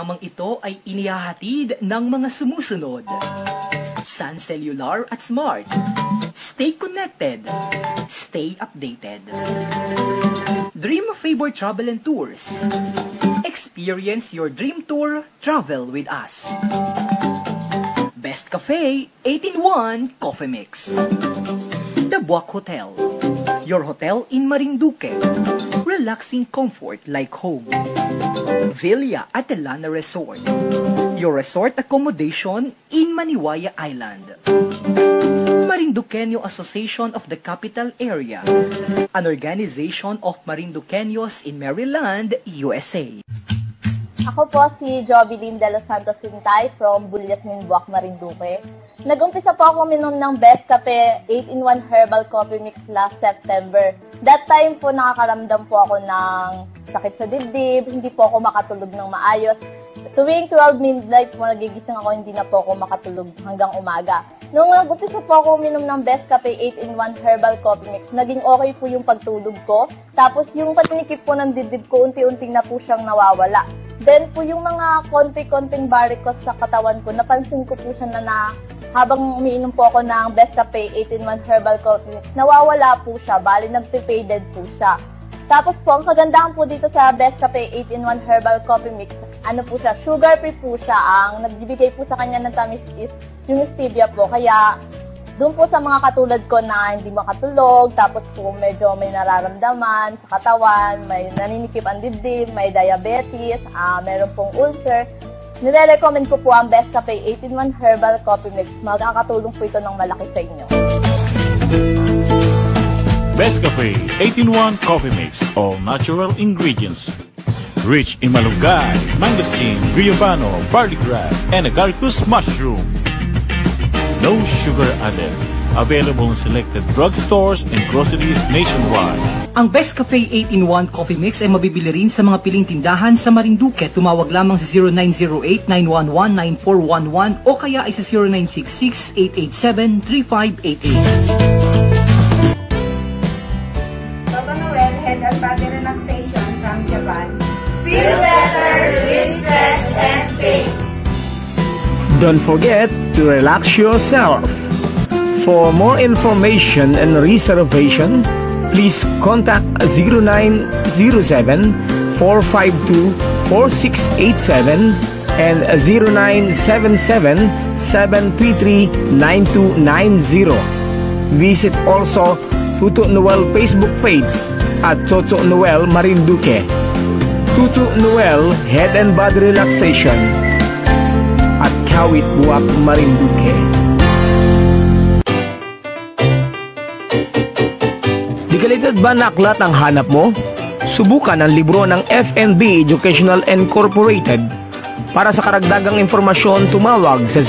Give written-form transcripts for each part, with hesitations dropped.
Programang ito ay inihahatid ng mga sumusunod: Sun Cellular at Smart. Stay connected. Stay updated. Dream Favor Travel and Tours. Experience your dream tour. Travel with us. Best Cafe 8-in-1 Coffee Mix. The Buwak Hotel. Your hotel in Marinduque. Relaxing comfort like home. Villa Atelana Resort. Your resort accommodation in Maniwaya Island. Marinduqueño Association of the Capital Area. An organization of Marinduqueños in Maryland, USA. Ako po si Jovelyn De Los Santos Sintay from Bulyasmin, Buwak, Marinduque. Nag-umpisa po ako minom ng Best Cafe 8-in-1 Herbal Coffee Mix last September. That time po nakakaramdam po ako ng sakit sa dibdib, hindi po ako makatulog ng maayos. Tuwing 12 midnight po nagigising ako, hindi na po ako makatulog hanggang umaga. Nung nag-umpisa po ako minom ng Best Cafe 8-in-1 Herbal Coffee Mix, naging okay po yung pagtulog ko. Tapos yung patinikip po ng dibdib ko, unti-unting na po siyang nawawala. Then po yung mga konti-konting varicose sa katawan ko, napansin ko po siya na habang umiinom po ako ng Best Cafe 8-in-1 Herbal Coffee Mix, nawawala po siya, bali nag-faded po siya. Tapos po, ang kagandahan po dito sa Best Cafe 8-in-1 Herbal Coffee Mix, ano po siya, sugar-free po siya. Ang nagbibigay po sa kanya ng tamis is yung stevia po. Kaya doon po sa mga katulad ko na hindi makatulog, tapos po medyo may nararamdaman sa katawan, may naninikip ang dibdib, may diabetes, meron pong ulcer, nire-recommend ko po ang Best Cafe 8-in-1 Herbal Coffee Mix. Magkakatulong po ito ng malaki sa inyo. Best Cafe 8-in-1 Coffee Mix. All natural ingredients. Rich in malunggay, mangosteen, guyabano, barley grass, and agaricus mushroom. No sugar added. Available in selected drugstores and groceries nationwide. Ang Best Cafe 8-in-1 Coffee Mix ay mabibili rin sa mga piling tindahan sa Marinduque. Tumawag lamang sa 0908-911-9411 o kaya ay sa 0966-887-3588. Toto Noel Head and Body Relaxation from Japan. Feel better, relieve stress and pain. Don't forget to relax yourself. For more information and reservation, please contact 0907-452-4687 and 0977-733-9290. Visit also Toto Noel Facebook page at Toto Noel Marinduque. Toto Noel Head and Body Relaxation at Kawit, Buwak, Marinduque. Digalited ba na aklat ang hanap mo? Subukan ang libro ng FNB Educational Incorporated. Para sa karagdagang informasyon, tumawag sa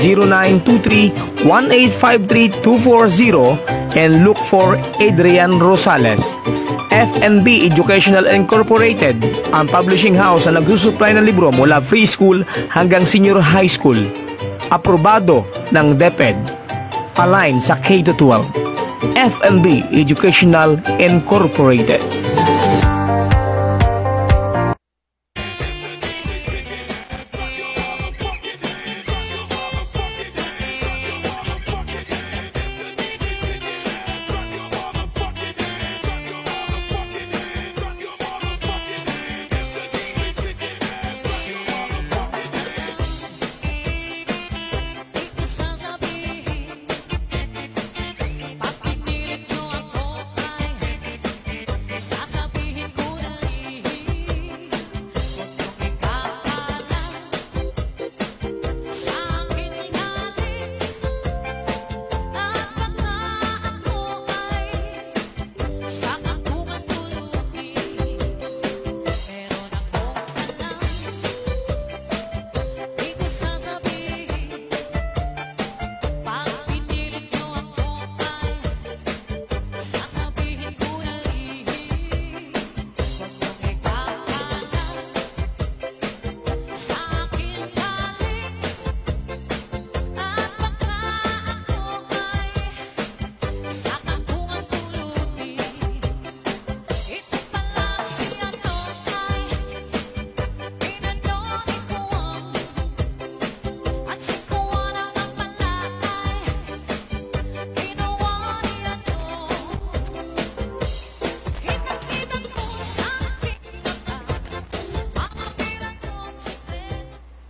0923-1853-240 and look for Adrian Rosales. FNB Educational Incorporated, ang publishing house na nagsusupply ng libro mula preschool hanggang senior high school. Aprobado ng DepEd. Align sa K-12. FNB Educational Incorporated. Papipilit nyo ako ay sa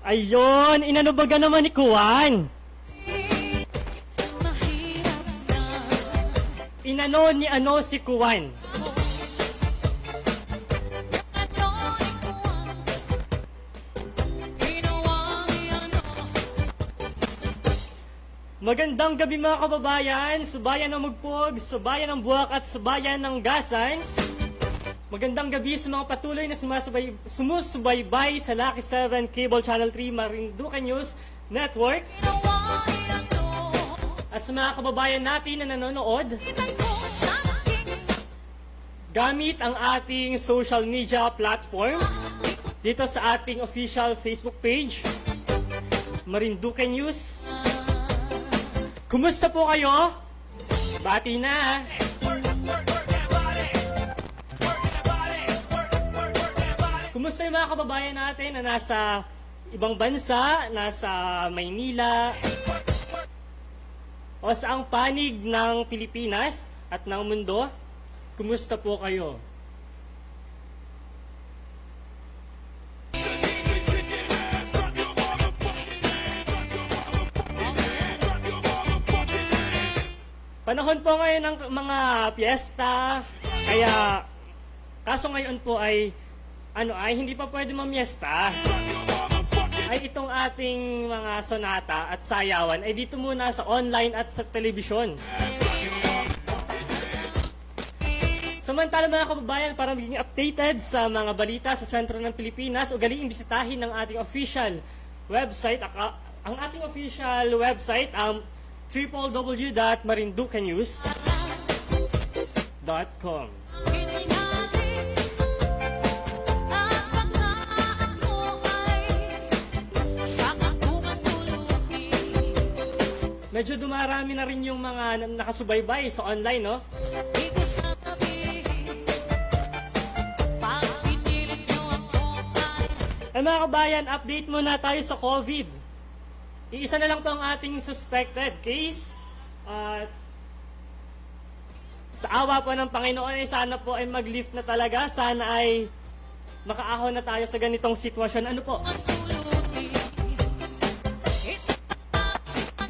Ayun, inanubagan naman ni Kuwan. Inano ni ano si Kuwan. Magandang gabi mga kababayan, sa bayan ng Mugpog, sa bayan ng Buwak at sa bayan ng Gasan. Magandang gabi sa mga patuloy na sumusubaybay sa Lucky 7 Cable Channel 3 Marinduque News Network. At sa mga kababayan natin na nanonood gamit ang ating social media platform dito sa ating official Facebook page, Marinduque News. Kumusta po kayo? Bati na! Kumusta yung mga kababayan natin na nasa ibang bansa, nasa Maynila, o sa ang panig ng Pilipinas at ng mundo? Kumusta po kayo? Panahon po ngayon ng mga piyesta, kaya kaso ngayon po ay hindi pa pwede mamiesta. Ay itong ating mga sonata at sayawan ay dito muna sa online at sa telebisyon. Samantala mga kababayan, para maging updated sa mga balita sa sentro ng Pilipinas, ugaliin bisitahin ng ating official website, ang ating official website www.marinduquenews.com. Medyo dumarami na rin yung mga nakasubaybay sa online, no? Ay mga kabayan, update muna tayo sa COVID. Iisa na lang po ang ating suspected case. Sa awa po ng Panginoon, sana po ay mag-lift na talaga. Sana ay makaahon na tayo sa ganitong sitwasyon. Ano po?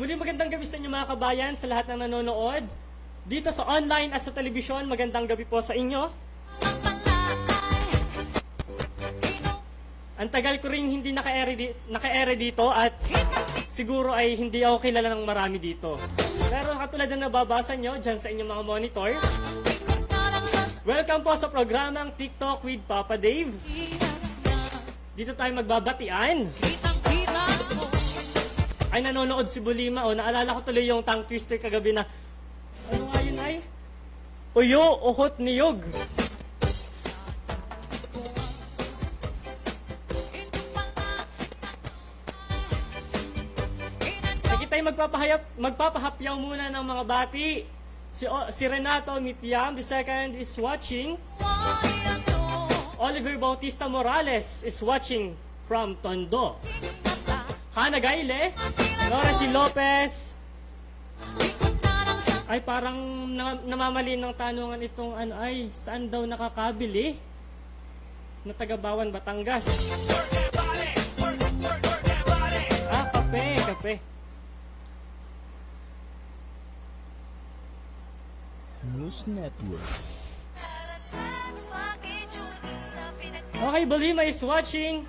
Muli magandang gabi sa inyo mga kabayan, sa lahat ng nanonood. Dito sa online at sa telebisyon, magandang gabi po sa inyo. Ang tagal ko rin hindi naka-ere dito at siguro ay hindi ako kilala ng marami dito. Pero katulad na nababasa nyo dyan sa inyong mga monitor, welcome po sa programang TikTok with Papa Dave. Dito tayo magbabatian. Ay nanonood si Bulima. O naalala ko tuloy yung tongue twister kagabi na ano nga yun ay? Uyo, uhot, niyog. Magpapahapyaw muna ng mga bati. Si Renato Mitiam II is watching. Oliver Bautista Morales is watching from Tondo. Hana Gaile, Lorenzi Lopez. Ay parang namamalin ng tanungan itong saan daw nakakabili? Na Tagabawan, Batangas. Kape. News Network. Okay, Bulima is watching.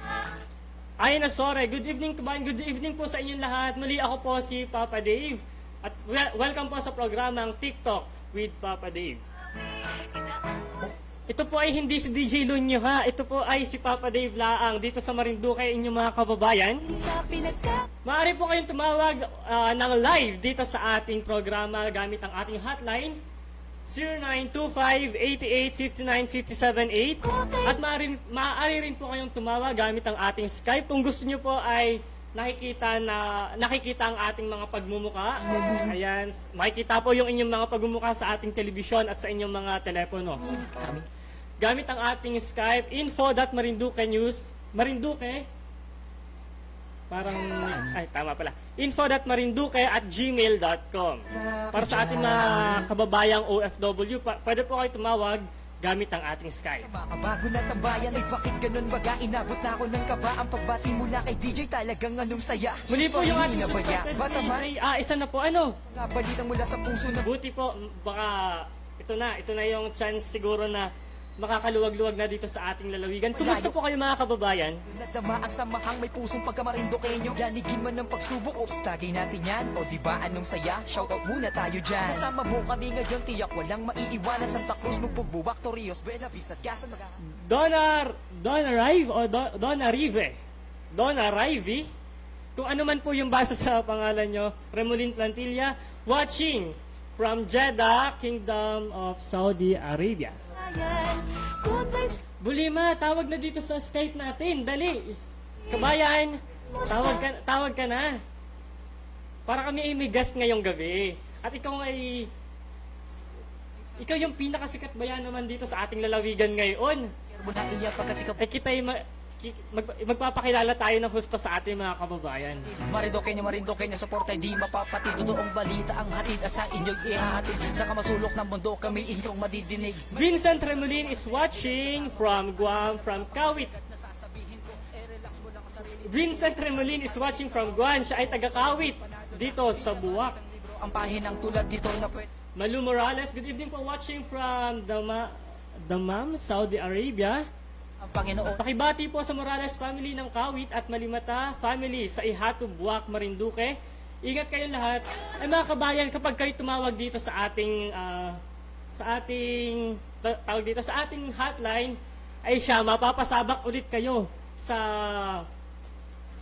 Ay Nasore, good evening kabayan, good evening po sa inyong lahat. Muli ako po si Papa Dave at welcome po sa programang TikTok with Papa Dave. Ito po ay hindi si DJ Lunyo ha, ito po ay si Papa Dave laang dito sa Marinduque inyong mga kababayan. Maaari po kayong tumawag ng live dito sa ating programa gamit ang ating hotline 0925-8859-578 at maaari rin po kayong tumawag gamit ang ating Skype kung gusto nyo po ay nakikita ang ating mga pagmumuka. Ayan, makikita po yung inyong mga pagmumuka sa ating telebisyon at sa inyong mga telepono. Gamit ang ating Skype info.marinduquenews Marinduque tama pala. info.marinduque@gmail.com. Para sa ating mga kababayang OFW, pwede po kayo tumawag gamit ang ating Skype. Bago na tambayan ay bakit ganun baga? Inabot na ako ng kaba. Ang pagbati mula kay DJ talagang anong saya. Muli po yung ating suspected case ay isa na po. Ano? Balitang mula sa puso na Buti po, baka ito na yung chance siguro na makakaluwag-luwag na dito sa ating lalawigan. Kumusta po kayo mga kababayan? nadama ang samahang may pusong pagkamarindokenyo. Yanigin man ng pagsubok, ops, tagay natin yan. O diba anong saya? Shoutout muna tayo dyan. Kasama mo kami ngayon, tiyak walang maiiwanan. Santa Cruz, Magpubuwak, Torrijos, Buena Vista, Gasan, Don Arrive, kung ano man po yung basa sa pangalan nyo, Remolin Plantilla, watching from Jeddah, Kingdom of Saudi Arabia. Bulima, tawag na dito sa Skype natin. Dali. Kabayan, tawag ka na. Para kami ay may guest ngayong gabi. At ikaw yung pinakasikat bayan naman dito sa ating lalawigan ngayon. Eh kita ay magpapakilala tayo ng husto sa ating mga kababayan. Marindoke niya, suporta, di mapapati. Totoong balita ang hatid, sa inyo'y ihahatid. Sa kamasulok ng mundo, kami inyong madidinig. Vincent Remolin is watching from Guam, from Kawit. Vincent Remolin is watching from Guam. Siya ay taga-Kawit dito sa Buwak. Ang pahinang tulad dito na Malu Morales, good evening po, watching from Dammam, Saudi Arabia. ang Panginoon. Pakibati po sa Morales family ng Kawit at Malimata family sa Ihatu, Buwak, Marinduque. Ingat kayong lahat. Ay mga kabayan, kapag kayo tumawag dito sa ating hotline, ay siya, mapapasabak ulit kayo sa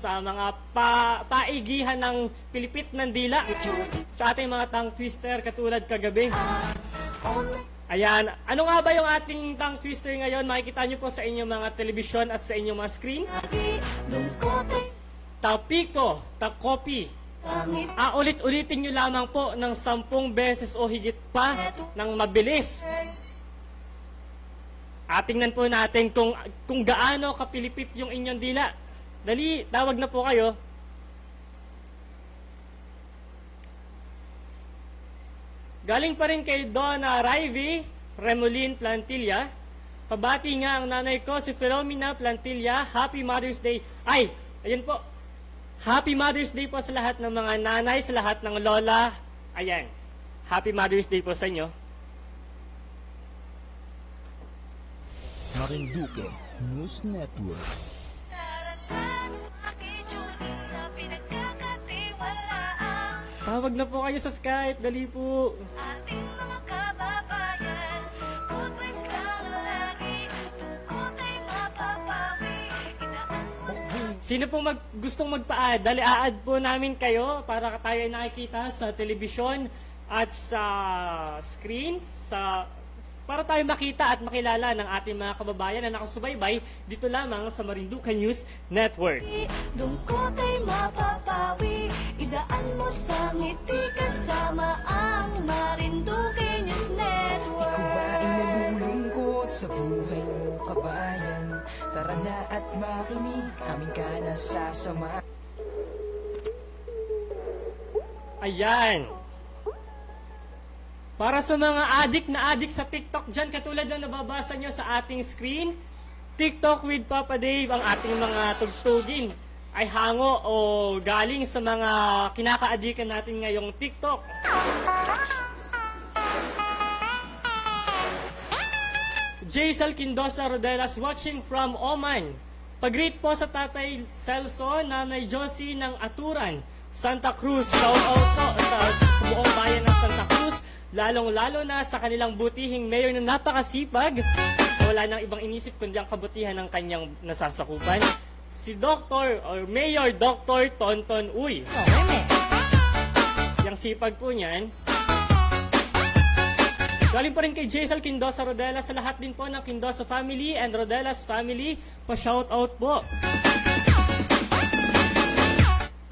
mga paigihan ng pilipit ng dila sa ating mga tongue twister katulad kagabi. Ayan, ano nga ba yung ating tongue twister ngayon? Makikita nyo po sa inyong mga telebisyon at sa inyong mga screen. Tapiko, takopi. Ulit-ulitin nyo lamang po ng 10 beses o higit pa ng mabilis. Tingnan po natin kung gaano kapilipit yung inyong dila. Dali, tawag na po kayo. Galing pa rin kay Donna Arrive, Remolin Plantilla. Pabati nga ang nanay ko, si Philomena Plantilla. Happy Mother's Day. Ay, ayun po. Happy Mother's Day po sa lahat ng mga nanay, sa lahat ng lola. Ayan. Happy Mother's Day po sa inyo. Marinduque News Network. Tawag na po kayo sa Skype. Dali po. Ating mga kababayan, good vibes lang lagi, tungkol ay mapapawi. Sino pong gustong magpa-add? Dali, a-add po namin kayo para tayo ay nakikita sa telebisyon at sa screen, para tayo makita at makilala ng ating mga kababayan na nakasubaybay dito lamang sa Marinduque News Network. Lungkot ay mapapawi, idaan mo sa ngiti kasama ang Marinduque News Network. Ikaw ba ay nalulungkot sa buhay mo, kabayan? Tara na at makinig, amin ka na sasama. Ayan. Para sa mga adik sa TikTok dyan, katulad na nababasa nyo sa ating screen, TikTok with Papa Dave, ang ating mga tugtugin ay hango o galing sa mga kinakaadikan natin ngayong TikTok. Jaisal Quindosa Rodelas watching from Oman. Pag-greet po sa Tatay Celso, Nanay Josie ng Aturan, Santa Cruz. Shout out po sa buong bayan ng Santa Cruz, lalong-lalo na sa kanilang butihing mayor na napakasipag. Wala nang ibang inisip kundi ang kabutihan ng kanyang nasasakupan. Si Dr. or Mayor Dr. Tonton Uy. Yang sipag po niyan. Galing pa rin kay Jaisal Quindosa Rodelas, sa lahat din po ng Quindosa family and Rodelas family. Pa-shout out po.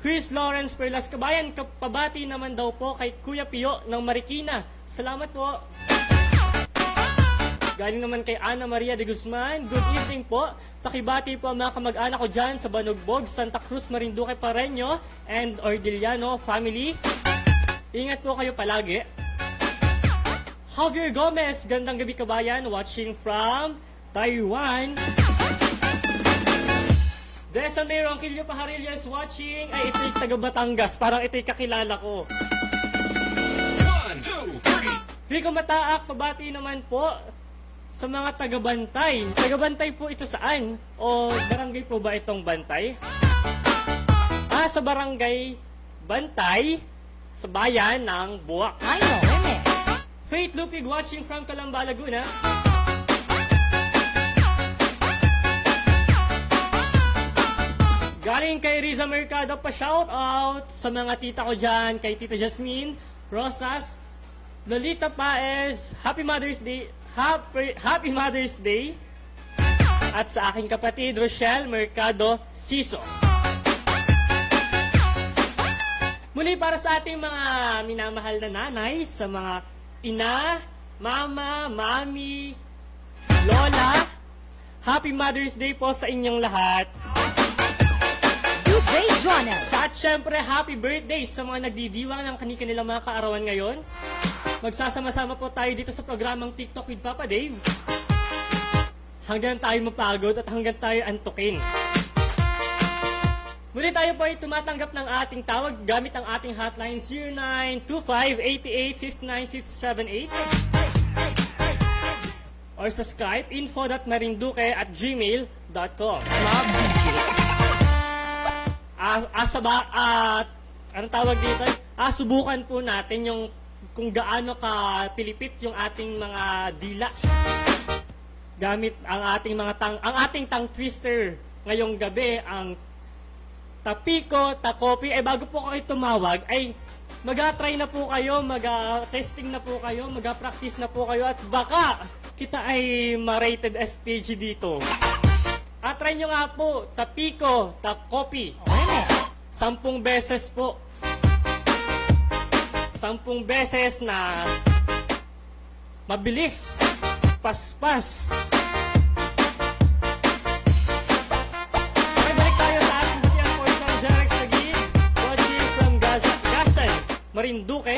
Chris Lawrence Perlas, kabayan, pabati naman daw po kay Kuya Pio ng Marikina. Salamat po. Galing naman kay Ana Maria de Guzman. Good evening po. Pakibati po ang mga kamag-anak ko dyan sa Banugbog, Santa Cruz, Marinduque, Pareño, and Ordiliano family. Ingat po kayo palagi. Javier Gomez, gandang gabi kabayan, watching from Taiwan. Desa May Ronquillo Pajarillas watching. Ay, ito'y taga Batangas. Parang ito'y kakilala ko. 1, 2, 3. Rico Mataak, pabati naman po sa mga taga-Bantay. Taga-Bantay po ito saan? O barangay po ba itong Bantay? Sa barangay Bantay, sa bayan ng Buwak. Faith Lupig watching from Calamba, Laguna. Galing kay Riza Mercado pa shout out sa mga tita ko dyan, kay Tita Jasmine Rosas, Lolita Paez, Happy Mother's Day, Happy Mother's Day, at sa aking kapatid Rochelle Mercado Siso. Muli para sa ating mga minamahal na nanay, sa mga ina, mama, mami, lola, Happy Mother's Day po sa inyong lahat. At syempre, happy birthday sa mga nagdidiwang ng kanilang mga kaarawan ngayon. Magsasama-sama po tayo dito sa programang TikTok with Papa Dave. Hanggang tayo mapagod at hanggang tayo antukin. Muli tayo po ay tumatanggap ng ating tawag gamit ang ating hotline 0925-88-59-578 or sa Skype info.marinduque@gmail.com. Anong tawag dito? Subukan po natin yung kung gaano ka pilipit yung ating mga dila gamit ang ating tongue twister ngayong gabi, ang Tapiko, Takopi. Bago po kayo tumawag, ay mag-try na po kayo, mag-testing na po kayo, mag-practice na po kayo, at baka kita ay ma-rated SPG dito. At try nyo nga po, Tapiko, Takopi. 10 beses po. 10 beses na mabilis, paspas. Marinduque.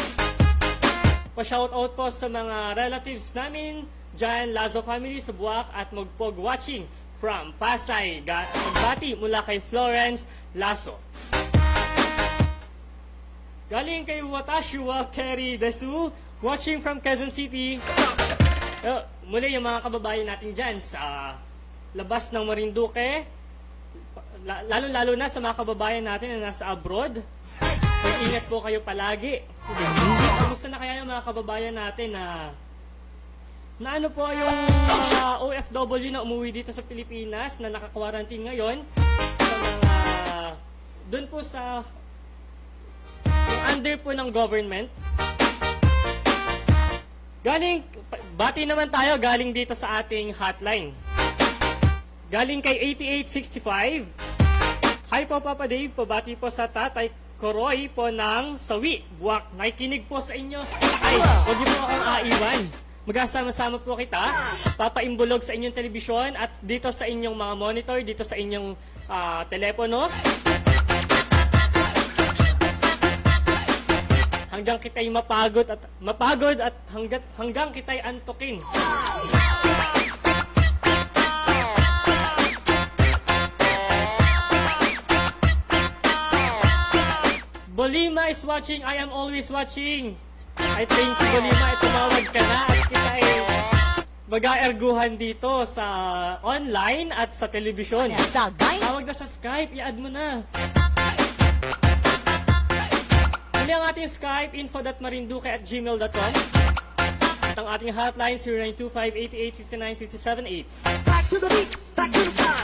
Pa-shoutout po sa mga relatives namin dyan, Lazo family sa Buwak at Magpog watching from Pasay. Bati mula kay Florence Lazo. Galing kay Watashua Kerry Desu watching from Quezon City. Muli yung mga kababayan natin dyan sa labas ng Marinduque. Lalo-lalo na sa mga kababayan natin na nasa abroad. Mag-ingat po kayo palagi. Kamusta na kaya yung mga kababayan natin na ano po yung mga OFW na umuwi dito sa Pilipinas na naka-quarantine ngayon, sa mga doon po sa under po ng government. Bati naman tayo galing dito sa ating hotline. Galing kay 8865. Hi po Papa Dave, pabati po sa Tatay Koroy po ng Sawi, Buwak. Nakikinig po sa inyo. Ay, huwag niyo po akong aiwan. Magkasama-sama po kita. Papaimbulog sa inyong telebisyon at dito sa inyong mga monitor, dito sa inyong telepono. Hanggang kita'y mapagod at hanggang kita'y antukin. Bolima is watching. I am always watching. I thank you, Bolima. Tumawag ka na at kita ay mag-aerguhan dito sa online at sa telebisyon. Tawag na sa Skype. I-add mo na. Muli ang ating Skype, info.marinduque@gmail.com. At ang ating hotline, 0925-88-59-578. Back to the beat. Back to the song.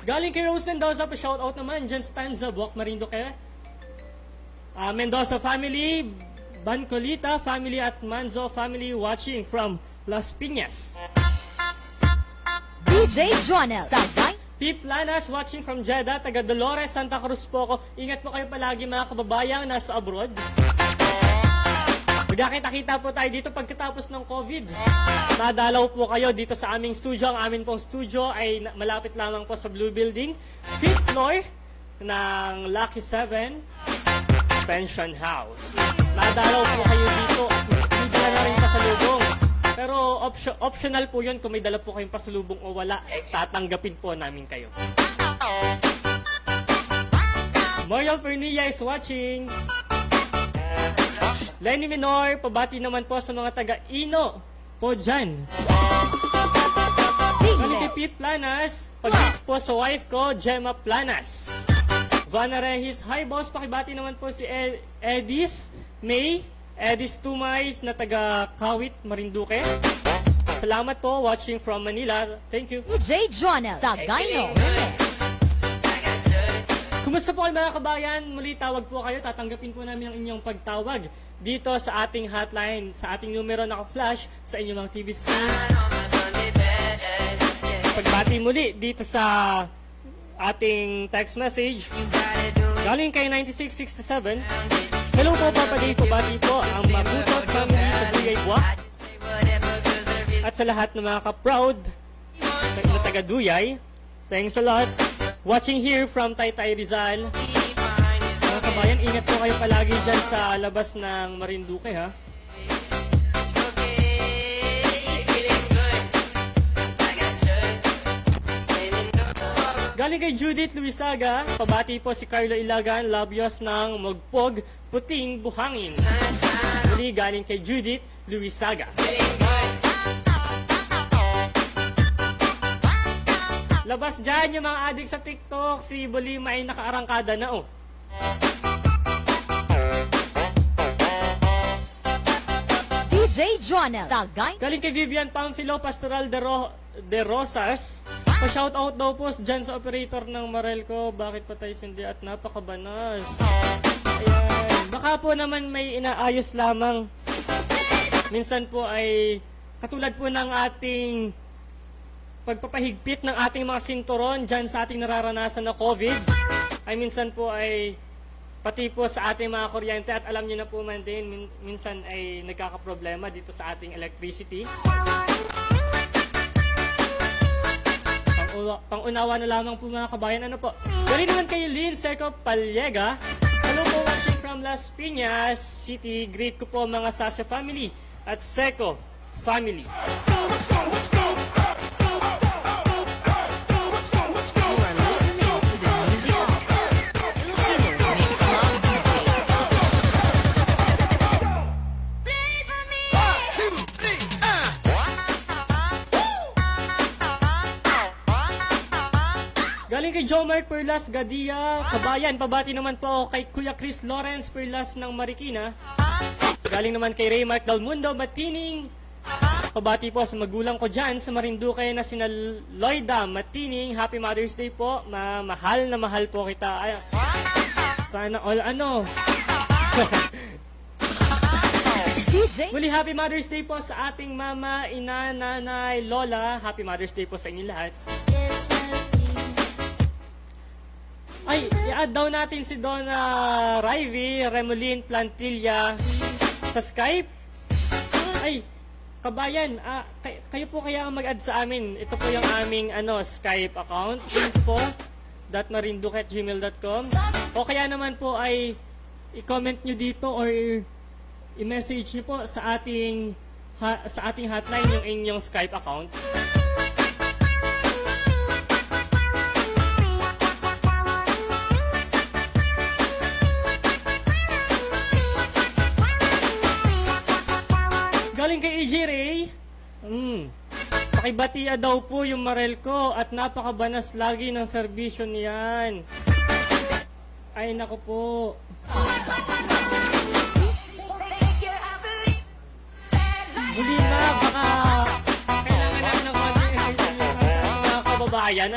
Galing kay Rose Mendoza, pa-shoutout naman dyan Stanza, Buwak, Marinduque. Mendoza family, Bancolita family at Manzo family watching from Las Piñas. DJ Jonel Sabay. Pip Lanas watching from Jeddah, taga Dolores, Santa Cruz po ako. Ingat po kayo palagi mga kababayang nasa abroad. Magkakita-kita po tayo dito pagkatapos ng COVID. Nadalaw po kayo dito sa aming studio. Ang amin pong studio ay malapit lamang po sa Blue Building, 5th floor ng Lucky 7. Pension House. Nadalaw po kayo dito at may dala na rin pasalubong. Pero optional po yun kung may dala po kayong pasalubong o wala. Tatanggapin po namin kayo. Moriel Pernilla is watching. Lenny Minor, pabati naman po sa mga taga-Ino po dyan. Galing kay Pete Planas, pag po sa wife ko, Gemma Planas. Vanna Rehis, hi boss, pakibati naman po si Edis May, Edis Tumays na taga-Kawit, Marinduque. Salamat po, watching from Manila. Thank you. J. Jonel, Sagayno. Kumusta po kayo mga kabayan? Muli tawag po kayo. Tatanggapin po namin ang inyong pagtawag dito sa ating hotline, sa ating numero naka-flash sa inyong mga TV screen. Pagbati muli dito sa ating text message. Galing kay 9667. Hello po, Papa Dave. Pabati po ang Mabutot family sa Bugay Buwak. At sa lahat ng mga ka-proud na taga-Duyay. Thanks a lot. Watching here from Taytay Rizal. Mga kabayan, ingat po kayo palagi dyan sa labas ng Marinduque, ha? Galing kay Judith Luisaga, pabati po si Carlo Ilagan, Labios ng Magpog, Puting Buhangin. Muli galing kay Judith Luisaga. Labas dyan yung mga adik sa TikTok, si Bolima ay nakaarangkada na, oh. DJ Jonel, Sagay. Galing kay Vivian Pamphilo, Pastoral de Rosas. Pa-shoutout daw po dyan sa operator ng Marelco. Bakit patay sindi at napakabanas? Ayan. Baka po naman may inaayos lamang. Minsan po ay katulad po ng ating pagpapahigpit ng ating mga sinturon dyan sa ating nararanasan na COVID. Ay minsan po ay pati po sa ating mga kuryente at alam niyo na po man din, minsan ay nagkakaproblema dito sa ating electricity. Pangunawa na lamang po mga kabayan. Ano po? Galing naman kay Lynn Seco Palyega. Hello po, watching from Las Piñas City. Greet ko po mga Sase family at Seco family. Galing kay Jomar Perlas Gadia, kabayan, pabati naman po kay Kuya Chris Lawrence Perlas ng Marikina. Galing naman kay Raymark Dalmundo Matining, pabati po sa magulang ko dyan sa Marinduque na sina Loida Matining. Happy Mother's Day po, mahal na mahal po kita. Ay, sana all ano. Muli, Happy Mother's Day po sa ating mama, ina, nanay, lola. Happy Mother's Day po sa inyo lahat. Ay, i-add daw natin si Donna Raivy Remolin Plantilla sa Skype. Ay, kabayan, kayo po kaya ang mag-add sa amin. Ito po yung aming Skype account, info.marinduque@gmail.com. O kaya naman po ay i-comment nyo dito or i-message nyo po sa ating hotline yung inyong Skype account. Galing kay AJ Ray, pakibatia daw po yung Marelco at napakabanas lagi ng serbisyo niyan. Ay naku po. Muli na, baka kailangan namin ng konting information sa mga kababayan.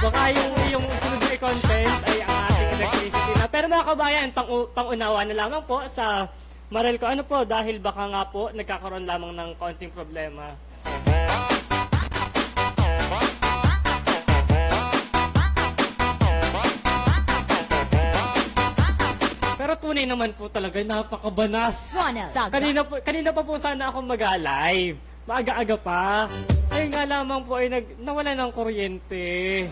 Baka yung sunod na content ay ang ating electricity na. Pero mga kabayan, pangunawa na lamang po sa Marelco, dahil baka nga po nagkakaroon lamang ng konting problema. Pero tunay naman po talaga, napakabanas. Kanina pa po sana ako mag-live. Maaga-aga pa. Ay nga lamang po ay nawala ng kuryente.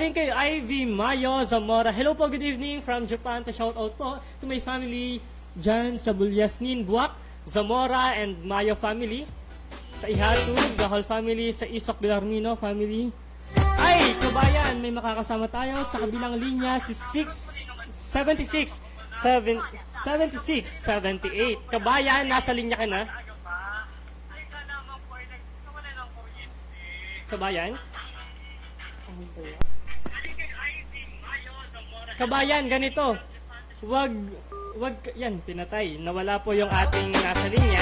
Galing kay Ivy Mayo Zamora. Hello po, good evening from Japan. To shout out po to my family dyan sa Bulyasnin, Buwak, Zamora and Mayo family. Sa Ihatu, the whole family. Sa Isok Bilarmino family. Ay, kabayan, may makakasama tayo sa kabilang linya si 7678. Kabayan, nasa linya ka na? Kabayan? Kabayan, ganito. Wag, yan, pinatay. Nawala po yung ating nasa linya.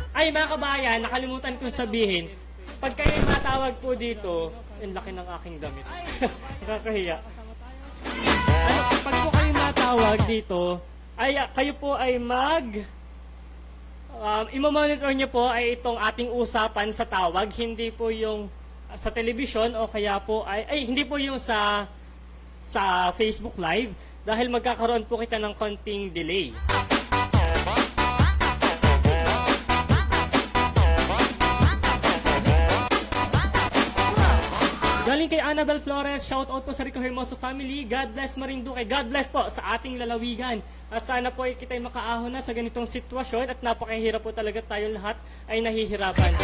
Ay, mga kabayan, nakalimutan kong sabihin, pag kayo matawag po dito, ang laki ng aking damit. Nakakahiya. Pag po kayo matawag dito, ay kayo po ay i-monitor nyo po ay itong ating usapan sa tawag, hindi po yung sa television o kaya po ay hindi po yung sa Facebook Live dahil magkakaroon po kita ng konting delay. Galing kay Annabel Flores, shout out po sa Rico Hermoso family. God bless Marinduque. God bless po sa ating lalawigan. At sana po ay kita'y makaahon na sa ganitong sitwasyon at napakahirap po talaga tayo lahat ay nahihirapan.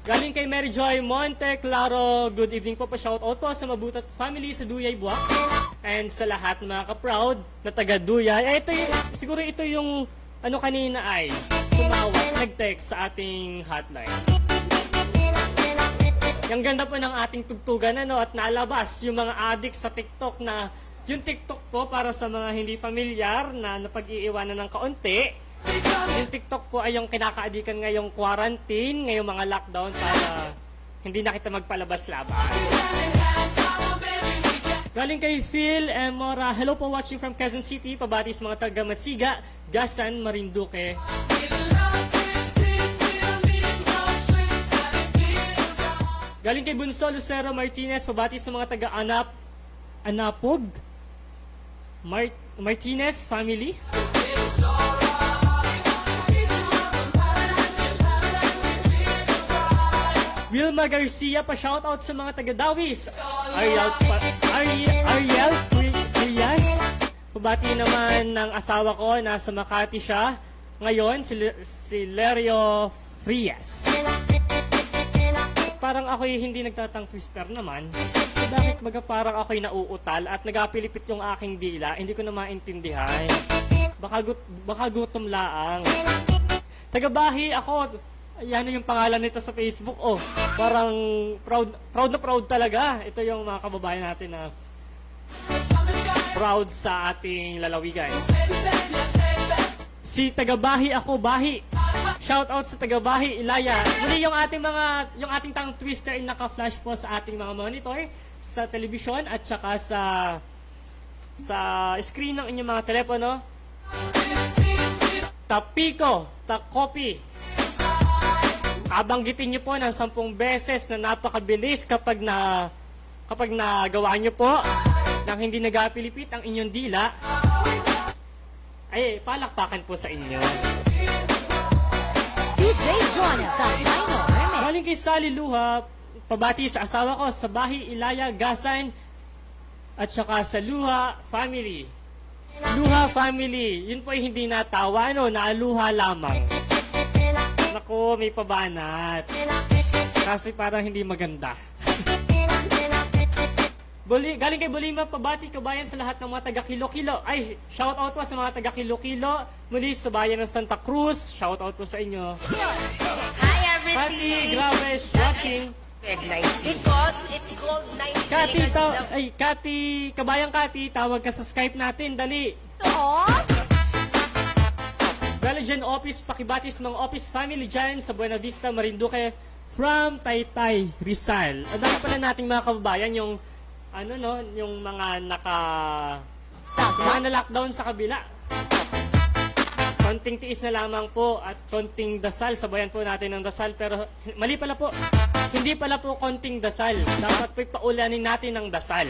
Galing kay Mary Joy Monte Claro, good evening po, shout out po sa Mabutat family sa Duyay, Buwak. And sa lahat mga ka-proud na taga Duyay. Siguro ito yung kanina ay tumawag, nag-text sa ating hotline. Yung ganda po ng ating tugtugan at nalabas yung mga addict sa TikTok na yung TikTok po para sa mga hindi familiar na napag-iiwanan ng kaunti. Yung TikTok po ay yung kinakaadikan ngayong quarantine, ngayong mga lockdown para hindi na kita magpalabas-labas. Galing kay Phil Mora, hello po watching from Quezon City, pabati sa mga taga Masiga, Gasan, Marinduque. Galing kay Bunso Lucero Martinez, pabati sa mga taga-Anapog, Martinez family. Wilma Garcia, pa-shoutout sa mga taga-Dawis. Ariel Frias, pabati naman ng asawa ko, nasa Makati siya. Ngayon, si Lerio Frias. Parang ako'y hindi nagtatang twister naman. Bakit parang ako'y nauutal at nagapilipit yung aking dila? Hindi ko na maintindihan. Baka gutom laang. Tagabahi ako. Yan yung pangalan nito sa Facebook. Oh, parang proud talaga. Ito yung mga kababayan natin na proud sa ating lalawigan. Si Tagabahi ako, Bahi. Shout out sa Tagabahi, Ilaya. Muli yung ating tang twister ay naka-flash po sa ating mga monitor, sa television at saka sa screen ng inyong mga telepono. Tapiko, Takopi. Abanggitin nyo po ng 10 beses na napakabilis kapag nagawa nyo po nang hindi nagapilipit ang inyong dila. Ay, palakpakan po sa inyo. DJ Jonah sa Dino. Galing kay Sally Luha, pabati sa asawa ko sa Bahi, Ilaya, Gasan, at saka sa Luha family. Luha family, yun po ay hindi natawa, naluha lamang. Naku, may pabanat. Kasi parang hindi maganda. Galing kay Bolima, pabati kabayan sa lahat ng mga taga-Kilo-Kilo. Ay, shout out po sa mga taga-Kilo-Kilo. Muli sa bayan ng Santa Cruz. Shout out po sa inyo. Hi everything. Kati, grabe, watching. Because it's called 90 Kati, kabayang Kati, tawag ka sa Skype natin, dali. Galing office, pakibati sa mga office family dyan sa Buena Vista, Marinduque, from Taytay, Rizal. Ang dami pala nating mga kababayan yung yung mga na-lockdown sa kabila. Konting tiis na lamang po at konting dasal. Sabayan po natin ng dasal. Pero mali pala po. Hindi pala po konting dasal. Dapat po paulanin natin ng dasal.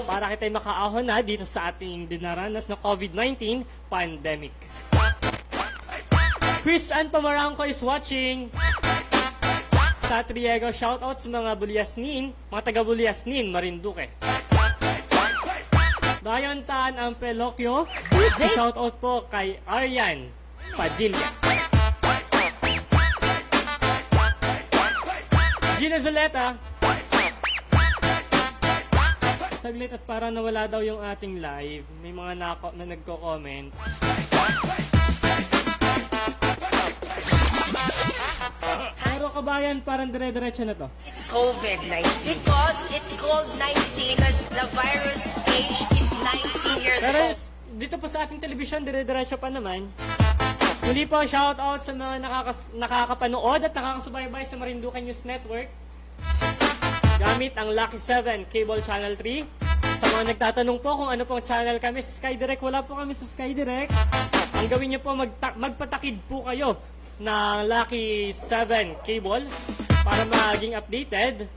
Para kita'y makaahon na dito sa ating dinaranas na COVID-19 pandemic. Chris Ann Pamarangco is watching. sa Triego, shoutout sa mga Bulyasnin, mga taga Bulyasnin, Marinduque. Dayon Tan ang Pelocchio, shoutout po kay Aryan Padilla. Gina Zuleta, saglit at para nawala daw yung ating live, may mga na nagko-comment. Pero kabayan, parang dire-diretso na to. COVID-19. Because it's COVID-19 because the virus age is 19 years Pero old. dito po sa ating television, dire-diretso pa naman. Muli po, shoutout sa mga nakakapanood at nakakasubaybay sa Marinduque News Network gamit ang Lucky 7 Cable Channel 3. Sa mga nagtatanong po kung ano pong channel kami sa Skydirect, wala po kami sa Skydirect. Ang gawin niyo po, magpatakid po kayo ng Lucky 7 Cable para maging updated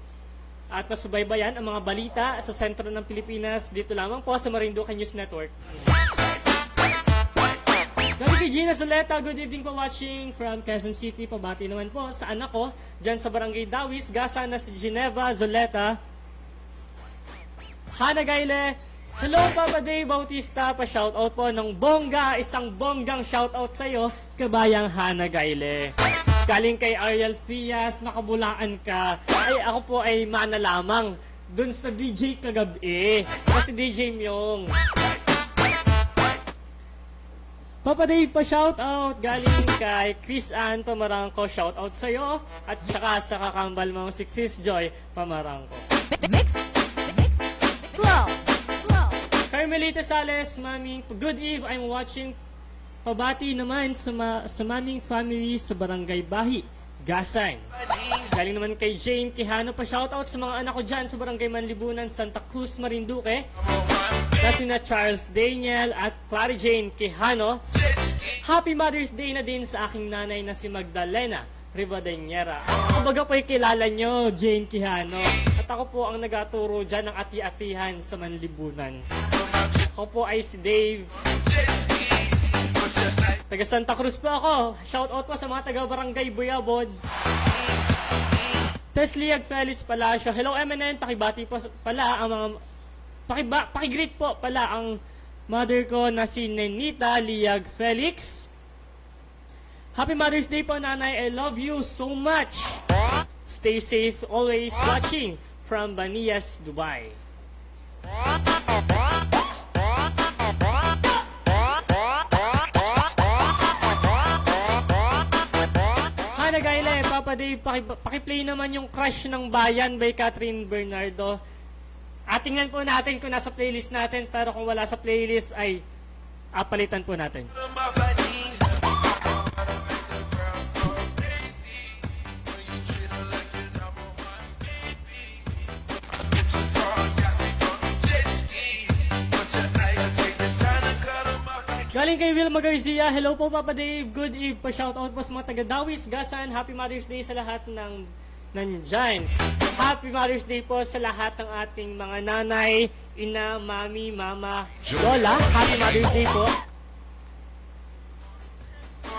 at masubaybayan ang mga balita sa sentro ng Pilipinas dito lamang po sa Marinduque News Network. Gabi kay Gina Zuleta, good evening po watching from Quezon City. Pabati naman po sa anak ko dyan sa Barangay Dawis, Gasa na si Gineva Zuleta. Hana Gayle, hello Papa Dave Bautista, pa-shoutout po ng bongga, isang bonggang shoutout sa'yo, kabayang Hana Gayle. Galing kay Ariel Fias, makabulaan ka. Ay, ako po ay mana lamang dun sa DJ kagabi. Kasi DJ Myong. Papa Dave, pa-shoutout galing kay Chris Ann Pamarangko, shoutout sa'yo. At saka sa kakambal mong si Chris Joy Pamarangko. Mix. Glow. Carmelita Sales, maming, good eve, I'm watching. Pabati naman sa maming family sa Barangay Bahi, Gasan. Galing naman kay Jane Quijano, pa-shoutout sa mga anak ko dyan sa Barangay Manlibunan, Santa Cruz, Marinduque. Na sina Charles Daniel at Clary Jane Quijano. Happy Mother's Day na din sa aking nanay na si Magdalena Rivadeñera. Kumbaga po kilala nyo, Jane Quijano. At ako po ang nagaturo dyan ng ati-atihan sa Manlibunan. Ako po ay si Dave. Taga Santa Cruz po ako. Shoutout po sa mga taga Barangay Buyabod. Tesliag Feliz Palacio. Hello MNN, pakibati po pala ang mga pakigreet po pala ang mother ko na si Nenita Liag Felix. Happy Mother's Day po, Nanay. I love you so much. Stay safe, always watching from Baniyas, Dubai. Hana Gayle, Papa Dave, pakiplay naman yung Crush ng Bayan by Catherine Bernardo. Tingnan po natin kung nasa playlist natin, pero kung wala sa playlist ay palitan po natin. Galing kay Wilma Garcia, hello po Papa Dave, good eve, pa-shoutout po sa mga taga-Dawis, Gasan, Happy Mother's Day sa lahat ng nandyan. Happy Mother's Day po sa lahat ng ating mga nanay, ina, mami, mama, lola. Happy Mother's Day po.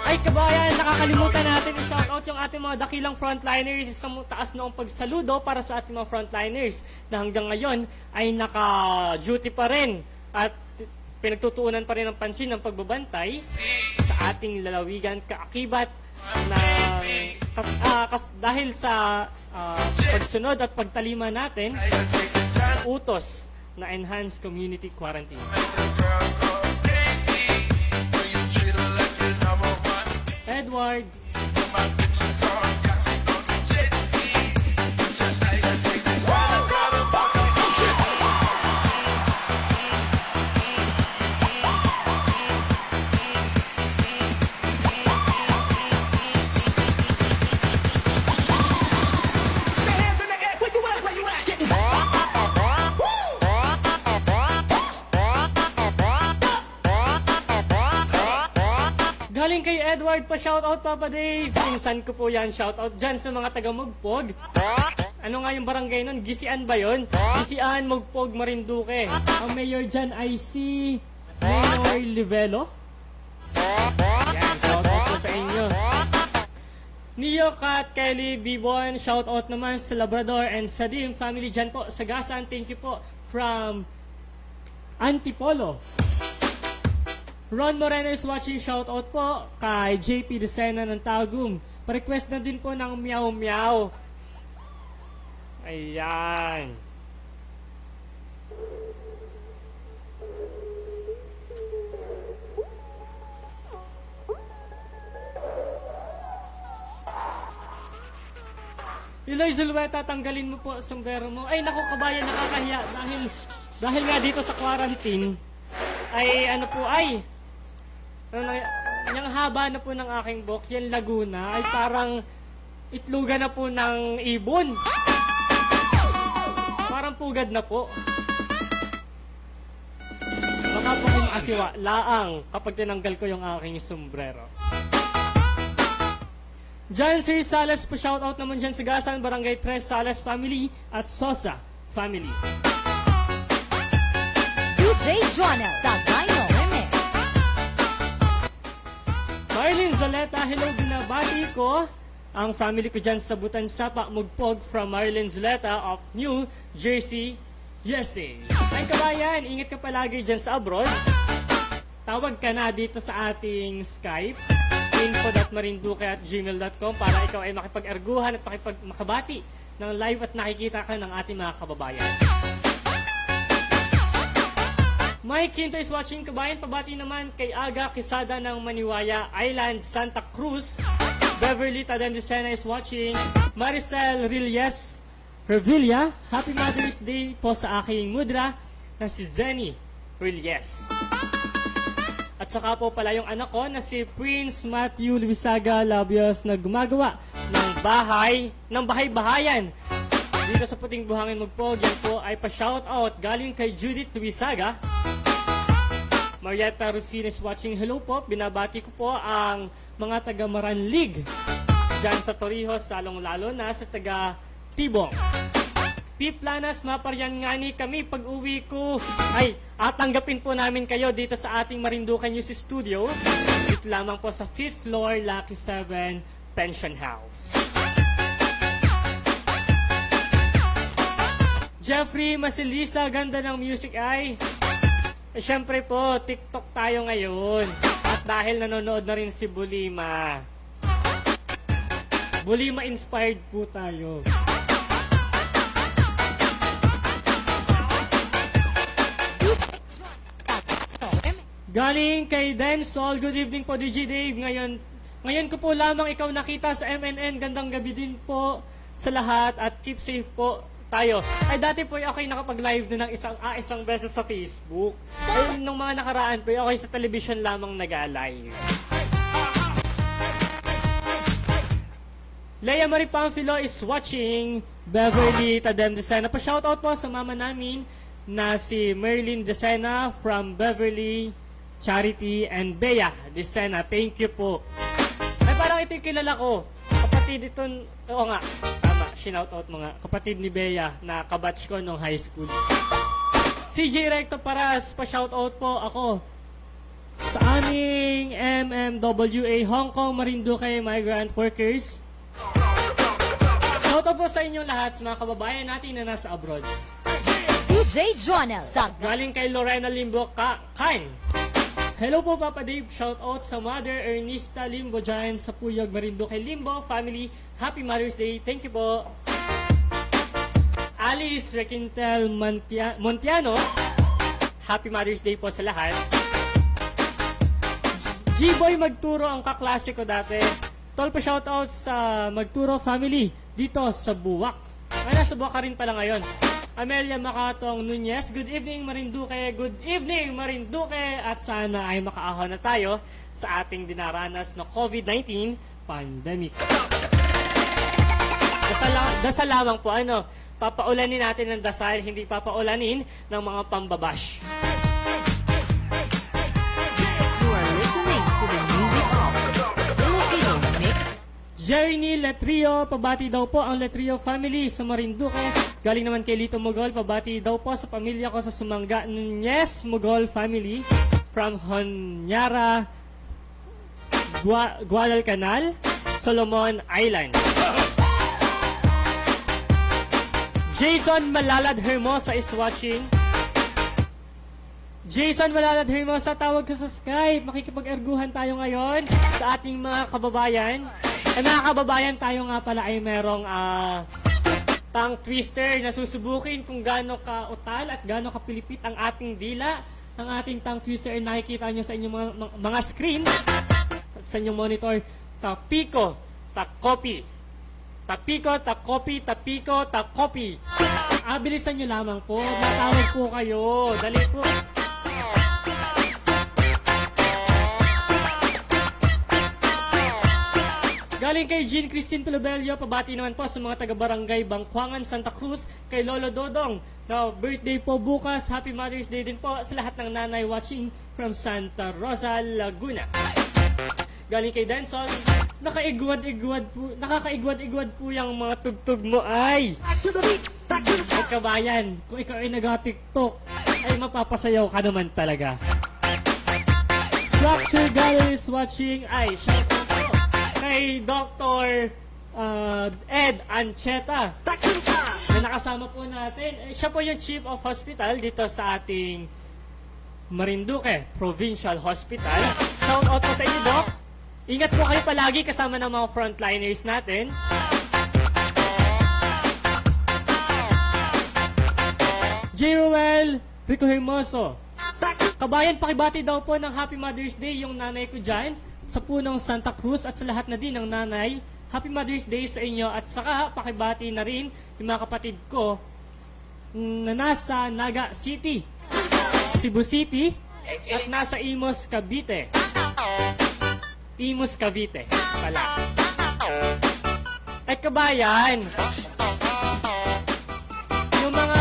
Ay kabayan, nakakalimutan natin i-shoutout yung ating mga dakilang frontliners. Isang taas noong pagsaludo para sa ating mga frontliners na hanggang ngayon ay naka-duty pa rin at pinagtutuunan pa rin ng pansin ng pagbabantay sa ating lalawigan kaakibat dahil sa pagsunod at pagtalima natin sa utos na Enhanced Community Quarantine. Edward, galing kay Edward, pa-shoutout Papa Dave. Pinsan ko po yan, shoutout dyan sa mga taga-Mugpog. Ano nga yung barangay nun? Gisian ba yun? Gisian, Mugpog, Marinduque. Ang mayor dyan ay si Mayor Livelo. Yan, shoutout po sa inyo. Neo, Kat, Kelly, Bibon, shout out naman sa Labrador and Sadim family dyan po sa Gasan. Thank you po from Antipolo. Ron Moreno is watching, shout out po kay JP Desena ng Tagum. Pa-request na din po ng Meow Meow. Ayan. Eloy Zulueta, tanggalin mo po ang sombrero mo. Ay, naku kabayan, nakakahiya. Dahil nga dito sa quarantine, ay ano po, yung haba na po ng aking buhok, yan Laguna, ay parang itlugan na po ng ibon. Parang pugad na po. Baka po kung asiwa, laang kapag tinanggal ko yung aking sombrero. John C. Sales po, shoutout naman dyan sa Gasan, Barangay 3, Sales family at Sosa family. DJ Jonel Sagayno Remix. Marlene Zaleta, hello, binabati ko ang family ko dyan sa Butan Sapa, Mugpog from Marlene Zaleta of New Jersey, USA. Ay kabayan, ingat ka palagi dyan sa abroad. Tawag ka na dito sa ating Skype, info.marinduque@gmail.com para ikaw ay makipag-arguhan at makabati ng live at nakikita ka ng ating mga kababayan. Mike Quinto is watching, kabayan. Pabati naman kay Aga Quezada ng Maniwaya Island, Santa Cruz. Beverly Tadendesena is watching. Maricel Revilla, Happy Mother's Day po sa aking mudra na si Zenny Rilles. At saka po pala yung anak ko na si Prince Matthew Luisaga Labios na gumagawa ng bahay-bahayan dito sa Puting Buhangin, Mugpog. Yan po ay pa-shoutout galing kay Judith Luisaga. Marietta Rufin is watching, hello po. Binabati ko po ang mga taga Maranlig dyan sa Torrijos, lalong-lalo na sa taga Tibong. Piplanas, maparyan nga ni kami pag uwi ko. Ay, tanggapin po namin kayo dito sa ating Marinduque News Studio. Dito lamang po sa 5th floor, Lucky 7 Pension House. Jeffrey Masilisa, ganda ng music ay. Siyempre po, TikTok tayo ngayon. At dahil nanonood na rin si Bulima. Bulima inspired po tayo. Galing kay Densol, good evening po DJ Dave. Ngayon ko po lamang ikaw nakita sa MNN. Gandang gabi din po sa lahat at keep safe po tayo. Ay dati po ako nakapag-live na ng isang beses sa Facebook. Ay nung mga nakaraan po ako sa television lamang nag-live. Leia Marie Pamphilo is watching. Beverly Tadem Desena, pa-shoutout po sa mama namin na si Merlin Desena from Beverly Charity and Bea Desena. Thank you po. Ay parang ito yung kilala ko. Kapatid ito, oo nga, tama, sinoutout mga kapatid ni Bea na kabatch ko nung high school. CJ Recto Paras, pa-shoutout po ako sa aming MMWA Hong Kong Marinduque Migrant Workers. Shoutout po sa inyong lahat, sa mga kababayan natin na nasa abroad. DJ Jonel Sagayno. Galing kay Lorena Limbo Kain. Hello po Papa Dave, shout out sa Mother Ernesta Limbo dyan sa Puyog, Marinduque Limbo family. Happy Mother's Day, thank you po. Alice Requintel Montiano, Happy Mother's Day po sa lahat. G-Boy Magturo, ang kaklase ko dati. Tol pa shout out sa Magturo family dito sa Buwak. Ay, nasa Buwak ka rin pala ngayon. Amelia Macatong Nunez, good evening Marinduque, good evening Marinduque, at sana ay makaahon na tayo sa ating dinaranas na COVID-19 pandemic. Dasal lamang po, papaulanin natin ng dasal, hindi papaulanin ng mga pambabash. You are listening to the music of Filipino Mix. Jeremy Letrio, pabati daw po ang Letrio family sa Marinduque. Galing naman kay Lito Mugol, pabati daw po sa pamilya ko sa Sumanga Nunez Mugol family from Honyara, Guadalcanal. Solomon Island. Jason Malalad Hermosa is watching. Jason Malalad Hermosa, tawag ka sa Skype. Makikipag-erguhan tayo ngayon sa ating mga kababayan. Mga kababayan, tayo nga pala ay merong tongue twister na susubukin kung gaano ka-utal at gaano ka-pilipit ang ating dila. Ang ating tongue twister ay nakikita nyo sa inyong mga screen at sa inyong monitor. Tapiko, takopi. Tapiko, takopi, tapiko, takopi. Bilisan nyo lamang po. Natawag po kayo. Dali po. Galing kay Jean Christine Pilobelio, pabati naman po sa mga taga-barangay Bangkuangan, Santa Cruz, kay Lolo Dodong. Now, birthday po bukas. Happy Mother's Day din po sa lahat ng nanay watching from Santa Rosa, Laguna. Galing kay Denson, nakakaigwad-igwad po yung mga tugtog mo ay. At kabayan, kung ikaw ay nag-TikTok, ay mapapasayaw ka naman talaga. Structure Gallery is watching, ay, shout out po kay Dr. Ed Ancheta na nakasama po natin. Siya po yung Chief of Hospital dito sa ating Marinduque Provincial Hospital. Shout out po sa inyo, Doc. Ingat po kayo palagi kasama ng mga frontliners natin. J. Ruel Rico Hermoso, kabayan, pakibati daw po ng Happy Mother's Day yung nanay ko dyan sa punong Santa Cruz at sa lahat na din ng nanay. Happy Mother's Day sa inyo at saka pakibati na rin yung mga kapatid ko na nasa Naga City, Cebu City at nasa Imus, Cavite. Imus, Cavite pala. At kabayan, yung mga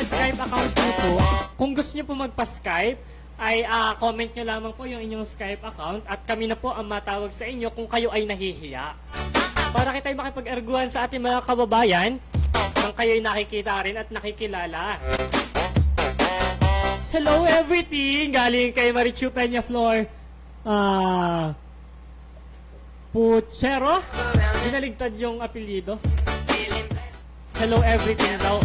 Skype account po, kung gusto nyo po magpa-Skype, ay comment nyo lamang po yung inyong Skype account at kami na po ang matawag sa inyo kung kayo ay nahihiya. Para kayo makipag-erguhan sa ating mga kababayan kung kayo ay nakikita rin at nakikilala. Hello everything! Galing kay Marichu Peña Flor Puchero. Binaligtad yung apelyido. Hello everything daw.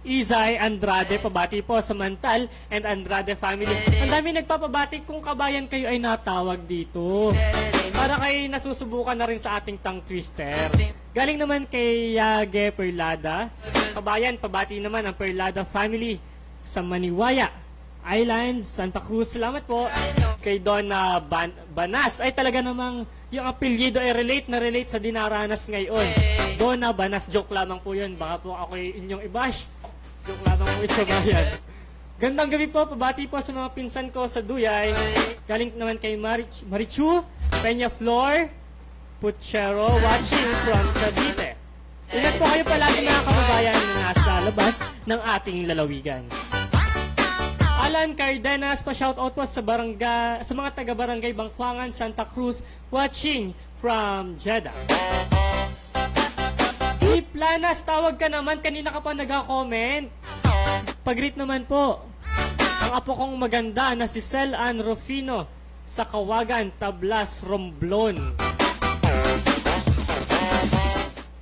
Izay Andrade, pabati po sa Mantal and Andrade family. Ang dami nagpapabati kung kabayan kayo ay natawag dito. Para kayo nasusubukan na rin sa ating tongue twister. Galing naman kay Yage Perlada. Kabayan, pabati naman ang Perlada family sa Maniwaya Island, Santa Cruz. Salamat po kay Donna Banas. Ay talaga namang yung apelyido ay relate sa dinaranas ngayon. Donna Banas, joke lamang po yun. Baka po ako inyong i-bash. Joke lamang po ito, bayan. Gandang gabi po, pabati po sa mga pinsan ko sa Duyay. Galing naman kay Marichu Peña Flor Puchero, watching from Cavite. Ingat po kayo palagi mga kababayan na nasa labas ng ating lalawigan. Alan Cardenas, pa-shoutout po sa mga taga-barangay Bangkuangan, Santa Cruz, watching from Jeddah. Planas, tawag ka naman. Kanina ka pa nag-comment. Pag-greet naman po. Ang apo kong maganda na si Cel Ann Rufino sa Kawagan, Tablas, Romblon.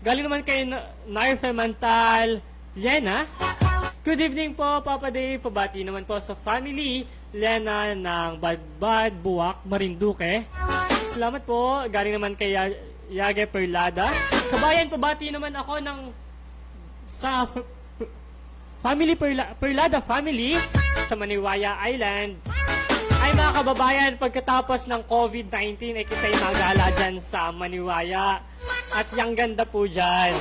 Galing naman kay Narfe Mantal, Lena. Good evening po, Papa Dave. Pabati naman po sa family Lena ng Badbad, Buwak, Marinduque. Salamat po. Galing naman kay Yage Perlada. Kabayan, pabati naman ako sa family Perlada family sa Maniwaya Island. Ay mga kababayan, pagkatapos ng COVID-19 ay kita'y magala dyan sa Maniwaya. At yung ganda po dyan.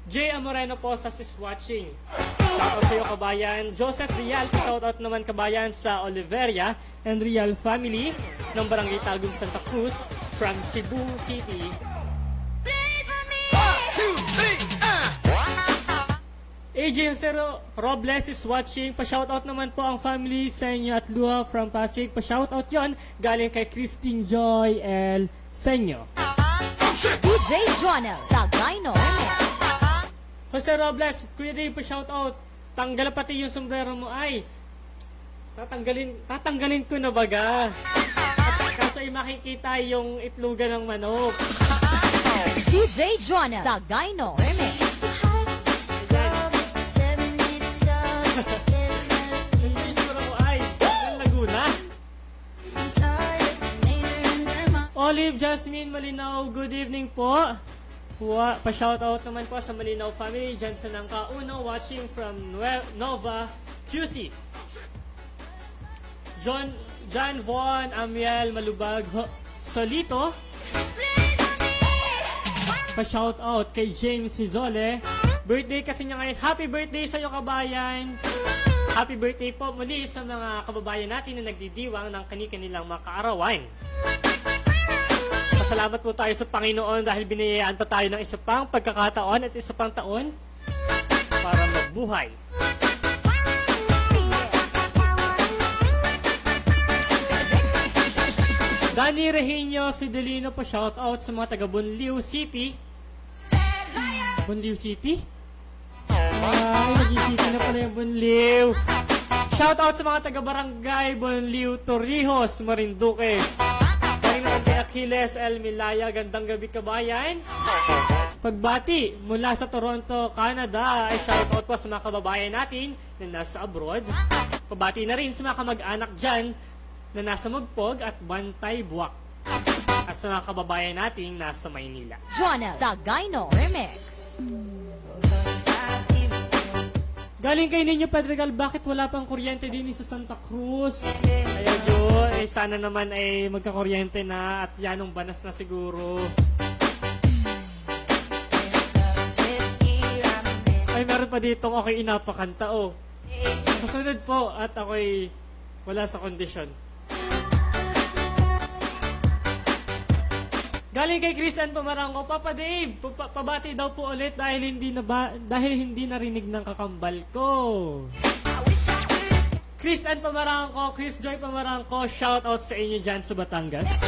Jay Amoreno po sa Sis Watching. Shoutout sa iyo kabayan. Joseph Rial, shoutout naman kabayan sa Oliveria and Rial family ng Barangay Tagum, Santa Cruz from Cebu City. AJ Josero Robles is watching. Pa-shoutout naman po ang family Senyo at Lua from Pasig. Pa-shoutout yon galing kay Christine Joy L. Senyo. DJ Jonel Sagayno. Jose Robles, Kuya Dave, pa-shoutout. Tanggal pati yung sombrero mo ay. Tatanggalin ko na baga. pagpasok ay makikita yung itlogan ng manok. DJ Jonah Sagayno Remix. Olive Jasmine Malinaw, good evening po. Pa-shoutout naman po sa Malinaw family dyan sa Nangkauno, watching from Nova QC. John Von Amiel Malubag Solito. Pa-shoutout kay James Hizole. Birthday kasi niya ngayon. Happy birthday sa iyo, kabayan. Happy birthday po muli sa mga kababayan natin na nagdidiwang ng kani-kanilang mga kaarawan. Salamat po tayo sa Panginoon dahil binayaan pa tayo ng isa pang pagkakataon at isa pang taon para magbuhay. Danny Rehinio Fidelino po, shout out sa mga taga Bonlieu City. Bonlieu City? Ay, nag-City na pala yung Bonlieu. Shout out sa mga taga Barangay Bonlieu Torrijos, Marinduque. Kay Achilles El Milaya, gandang gabi kabayan. Pagbati mula sa Toronto, Canada, ay shoutout po sa mga kababayan natin na nasa abroad. Pagbati na rin sa mga kamag-anak dyan na nasa Mugpog at Bantay, Buwak. At sa mga kababayan natin nasa Maynila. Jonah Sagayno Remix. Galing kay ninyo, Pedregal, bakit wala pang kuryente din sa Santa Cruz? Kaya Jo, sana naman ay magkakuryente na at yanong banas na siguro. Ay, meron pa ditong ako'y inapakanta, oh. Susunod po at ako'y wala sa kondisyon. Galing kay Chris Ann Pamarango, Papa Dave, pabati daw po ulit dahil hindi narinig ng kakambal ko. Chris Ann Pamarango, Chris Joy Pamarango, shout out sa inyo dyan sa Batangas.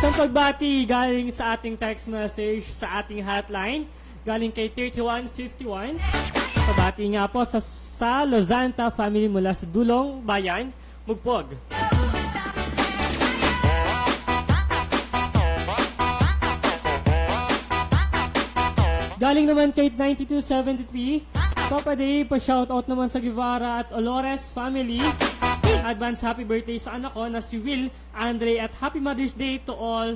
Isang pagbati galing sa ating text message sa ating hotline, galing kay 3151. Pabati nga po sa Lozanta family mula sa Dulong Bayan, Mugpog. Galing naman kay 9273, Papa Day, pa-shoutout naman sa Guevara at Olores family. Advance happy birthday sa anak ko na si Will, Andre, at Happy Mother's Day to all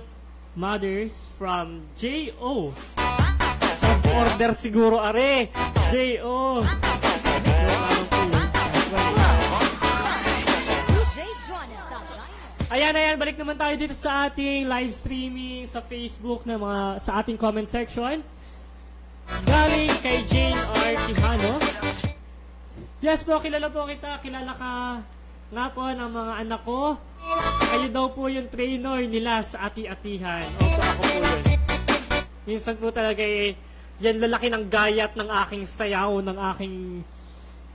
mothers from J.O. Order siguro, are. J.O. Ayan, balik naman tayo dito sa ating live streaming sa Facebook na sa ating comment section. Galing kay Jane R. Quijano. Yes po, kilala po kita. Kilala ka nga po ng mga anak ko. Kayo daw po yung trainer nila sa ati-atihan. Opo, ako po yun. Minsan po talaga yan lalaki ng gayat ng aking sayaw, ng aking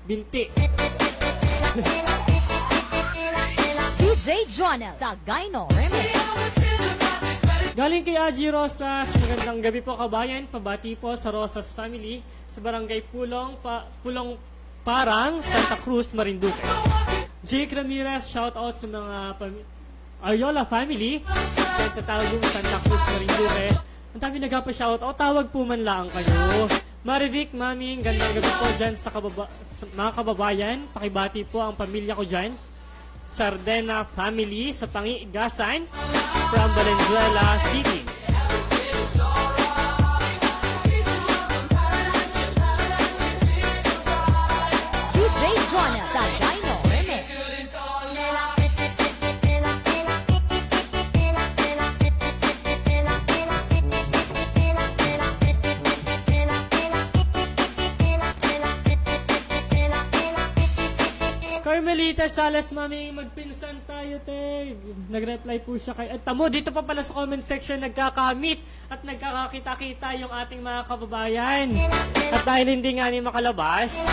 binti. DJ Jonah Sagayno Remix. Galing kay Aji Rosas, magandang gabi po kabayan, pabati po sa Rosas family sa barangay Pulong Parang, Santa Cruz, Marinduque. Jake Ramirez, shout out sa mga Ariola family dyan sa Tawagong Santa Cruz, Marinduque. Ang dami nagpa-shout out, tawag po man lang kayo. Marivic, Maming, gandang gabi po dyan sa mga kababayan, pakibati po ang pamilya ko dyan. Sardena family sa Pangigasan from Valenzuela City. DJ Jonah Sagayno Remix. Carmelita Salas, Mami, magpinsan tayo, te. Nag-reply po siya kay... At tamo, dito pa pala sa comment section, nagkakamit at nagkakakita-kita yung ating mga kababayan. At dahil hindi nga ni makalabas,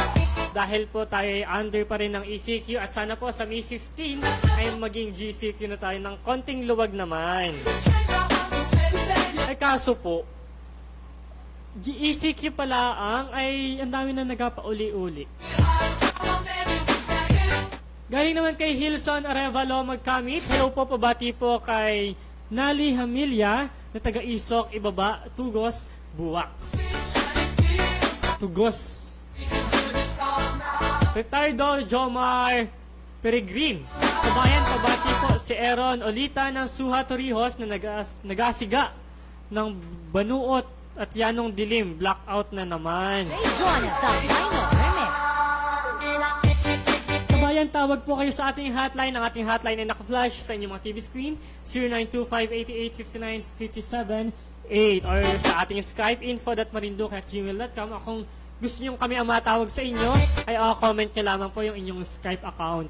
dahil po tayo ay under pa rin ng ECQ at sana po sa May 15 ay maging GCQ na tayo ng konting luwag naman. Ay kaso po, ECQ pala ay ang dami na nagpauli-uli. Galing naman kay Hilson Arevalo Magkamit. Hello po, pabati po kay Nali Hamilya na taga-Isok, Ibaba, Tugos, Buwak. Tugos. Ricardo Jomar Peregrin. Kabayan, pabati po si Aaron Olita ng Suha Torrijos na nagasiga ng Banuot at Yanong Dilim. Blackout na naman. Kabayan, tawag po kayo sa ating hotline. Ang ating hotline ay naka-flash sa inyong mga TV screen, 0925-8859-57-8 or sa ating Skype info.marinduque@gmail.com. Kung gusto nyo kami ang matawag sa inyo, ay comment nyo lamang po yung inyong Skype account.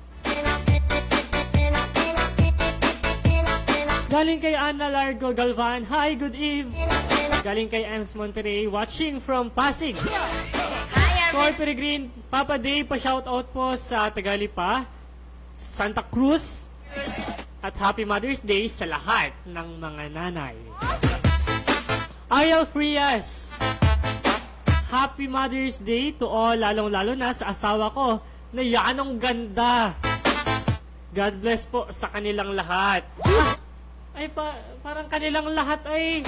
Galing kay Ana Largo Galvan, hi, good eve. Galing kay Ems Monterrey, watching from Pasig. Cor Peregrin, Papa Dave, pa-shoutout po sa Tagalipa, Santa Cruz, at Happy Mother's Day sa lahat ng mga nanay. Ariel Frias, Happy Mother's Day to all, lalong-lalo na sa asawa ko na yanong ganda. God bless po sa kanilang lahat. Ay, parang kanilang lahat ay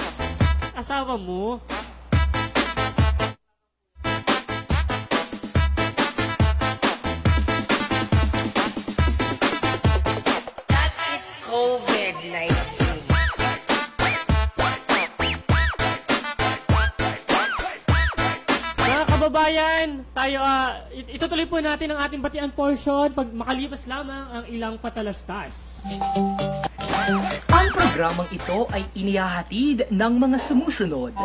asawa mo. That is COVID-19. Mga kababayan, tayo itutuloy po natin ang ating batian portion pag makalipas lamang ang ilang patalastas. Ang programang ito ay inihahatid ng mga sumusunod: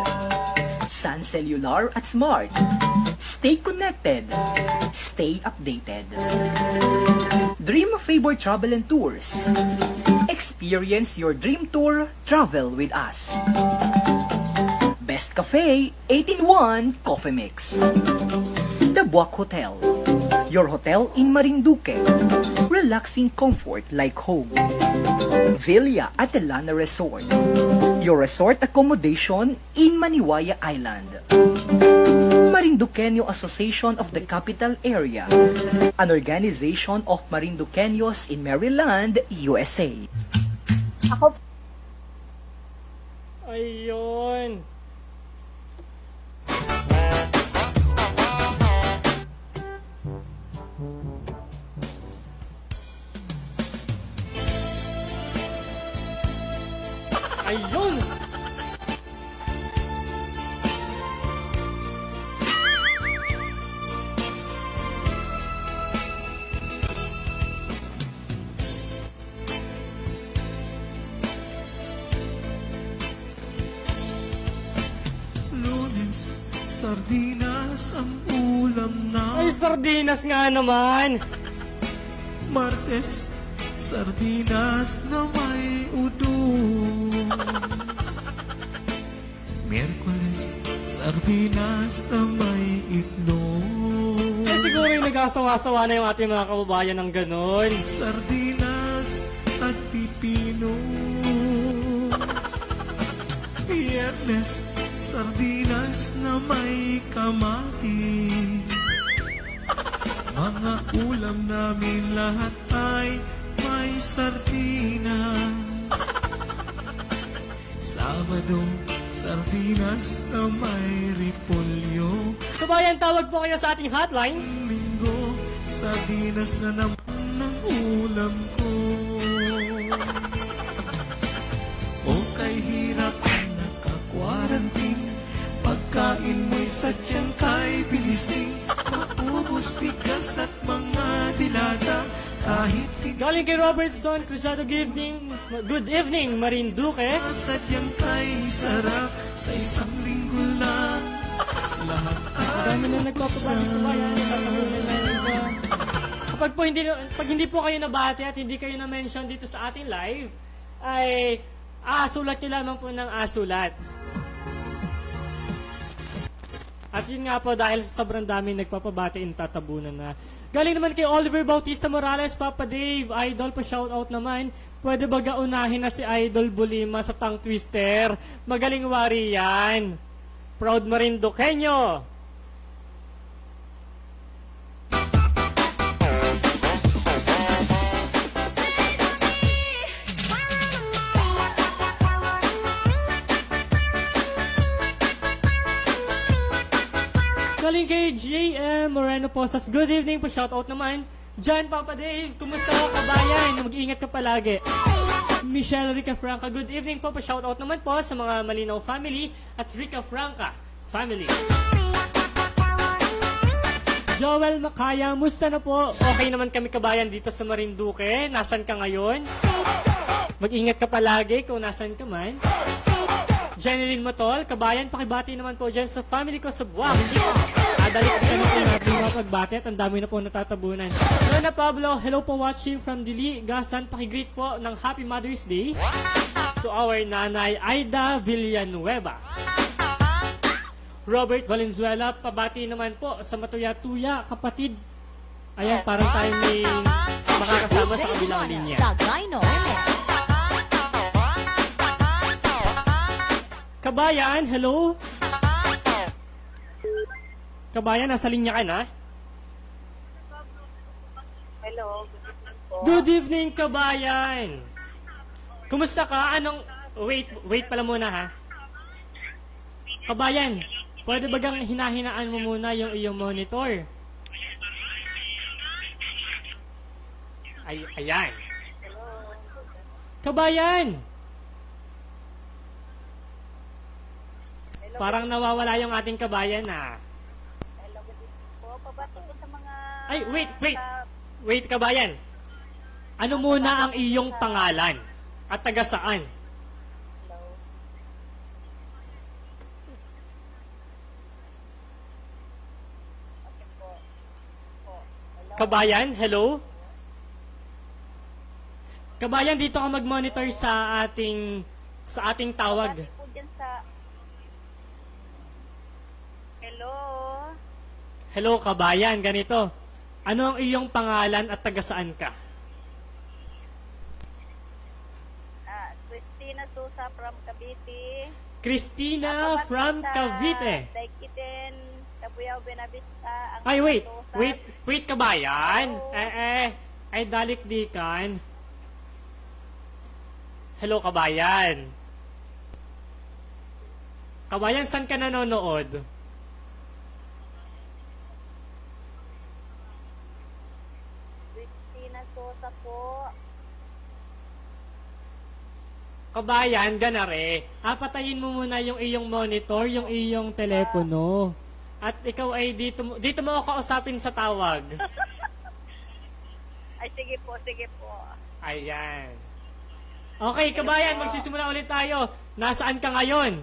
Sun Cellular at Smart. Stay connected. Stay updated. Dream Favor Travel and Tours. Experience your dream tour. Travel with us. Best Cafe 8-in-1 Coffee Mix. The Buwak Hotel. Your hotel in Marinduque. Relaxing comfort like home. Villa Adelana Resort. Your resort accommodation in Maniwaya Island. Marinduqueño Association of the Capital Area. An organization of Marinduqueños in Maryland, USA. Ako Ayun. Ayun! Lunes, sardinas ang ulam na. Ay, sardinas nga naman! Martes, sardinas na may udong. Miyerkules, sardinas na may itlog. Eh, siguro yung nag-asawa-sawa na yung ating mga kababayan ng ganon. Sardinas at pipino. Biyernes, sardinas na may kamatis. Mga ulam namin lahat ay may sardinas. Sabado, sardinas na may repolyo. Kabayan, tawag po kayo sa ating hotline. Linggo, sardinas na naman ng ulam ko. O kay hirap ang naka-quarantine, pagkain mo'y sadyang kay bilisting. Maubos bigas at mga dilata. Galing kay Robertson Cruzado, good evening Marinduque. Sadyang kay sarap sa isang linggo lang. Lahat dami na nagpapabati ko ba yan? Pag hindi po kayo nabati at hindi kayo na-mention dito sa ating live, ay sulat nyo lamang po ng asulat. At yun nga po, dahil sa sobrang daming nagpapabati, tatabunan na. Galing naman kay Oliver Bautista Morales, Papa Dave, Idol, pa-shoutout naman. Pwede ba gaunahin na si Idol Bulima sa tongue twister? Magaling wari yan. Proud Marinduqueño. Galing kay J.M. Moreno Posas. Good evening po. Shoutout naman. John Papa Dave. Kumusta ka, kabayan? Mag-iingat ka palagi. Michelle Rica Franca. Good evening po. Shoutout naman po sa mga Malinaw family at Rica Franca family. Joel Makaya, musta na po? Okay naman kami, kabayan, dito sa Marinduque. Nasaan ka ngayon? Mag-ingat ka palagi kung nasaan ka man. Jeneline Matol, kabayan, pakibati naman po dyan sa family ko sa Buwak. Dalik ka na po natin mga pagbati at ang dami na po natatabunan. Lona Pablo, hello po watching from Dili, Gasan. Pakigreet po ng Happy Mother's Day to our nanay Aida Villanueva. Robert Valenzuela, pabati naman po sa Matuya-Tuya, kapatid. Ayan, parang tayo may makakasama sa kabilang linya. Kabayan, hello? Kabayan, nasa linya ka na? Hello, good evening, kabayan. Kumusta ka? Anong... Wait pala muna, ha? Kabayan, pwede bagang hinahinaan mo muna yung iyong monitor? Ayan. Kabayan! Parang nawawala yung ating kabayan, ha? Ay, wait, kabayan. Ano muna ang iyong pangalan? At taga saan? Kabayan, hello? Kabayan, dito ka mag-monitor sa ating tawag. Hello, kabayan, ganito. Ano ang iyong pangalan at taga saan ka? Christina Sousa from Cavite. Christina from Cavite. Daikiten, Tabuyaw, Benavista. Ay, wait, kabayan. Ay, dalikdikan. Hello, kabayan. Kabayan, saan ka nanonood? Kabayan, ganare. Patayin mo muna yung iyong monitor, yung iyong telepono. At ikaw ay dito mo ako kausapin sa tawag. Ay, sige po. Ayan. Okay, kabayan, magsisimula ulit tayo. Nasaan ka ngayon?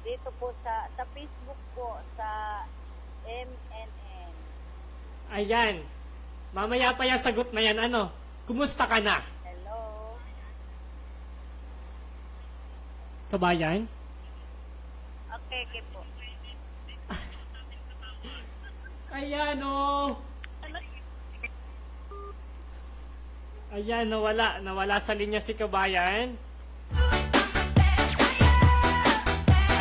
Dito po sa Facebook po, sa MNN. Ayan. Mamaya pa yung sagot na yan. Ano? Kumusta ka na? Kabayan? Okay po. Ayan o. Ayan, nawala sa linya si kabayan.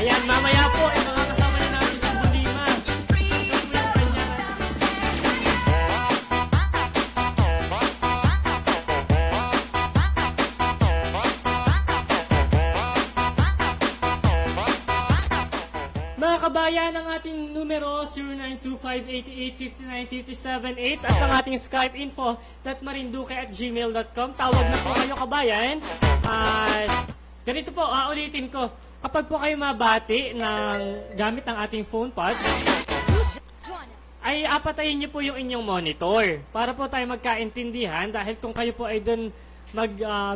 Ayan, mamaya po, mga kasama na natin sa Bulima. Mga kabayan, ang ating numero 0925-88-59-57-8 at ang ating Skype info @marinduque@gmail.com. Tawag na po kayo, kabayan. Ganito po, ulitin ko. Kapag po kayo mabati ng gamit ang ating phone pods, ay apatayin niyo po yung inyong monitor para po tayo magkaintindihan, dahil kung kayo po ay doon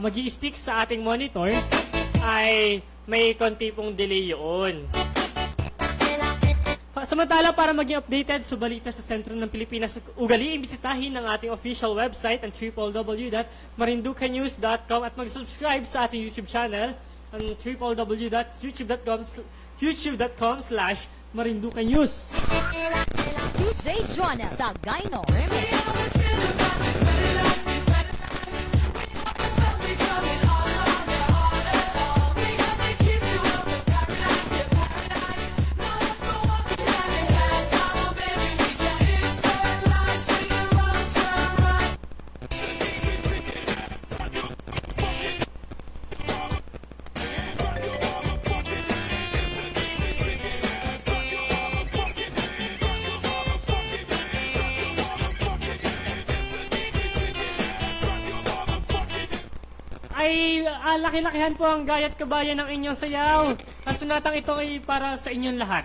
mag-i-stick sa ating monitor, ay may konti pong delay yun. Samantala, para maging updated sa balita sa sentro ng Pilipinas, ugaliin bisitahin ang ating official website ang www.marinduquenews.com at mag-subscribe sa ating YouTube channel ang www.youtube.com/marinduquenews. DJ Jonah Sagayno. laki-lakihan po ang gayat kabayan ng inyong sayaw. Ang sunatang ito ay para sa inyong lahat.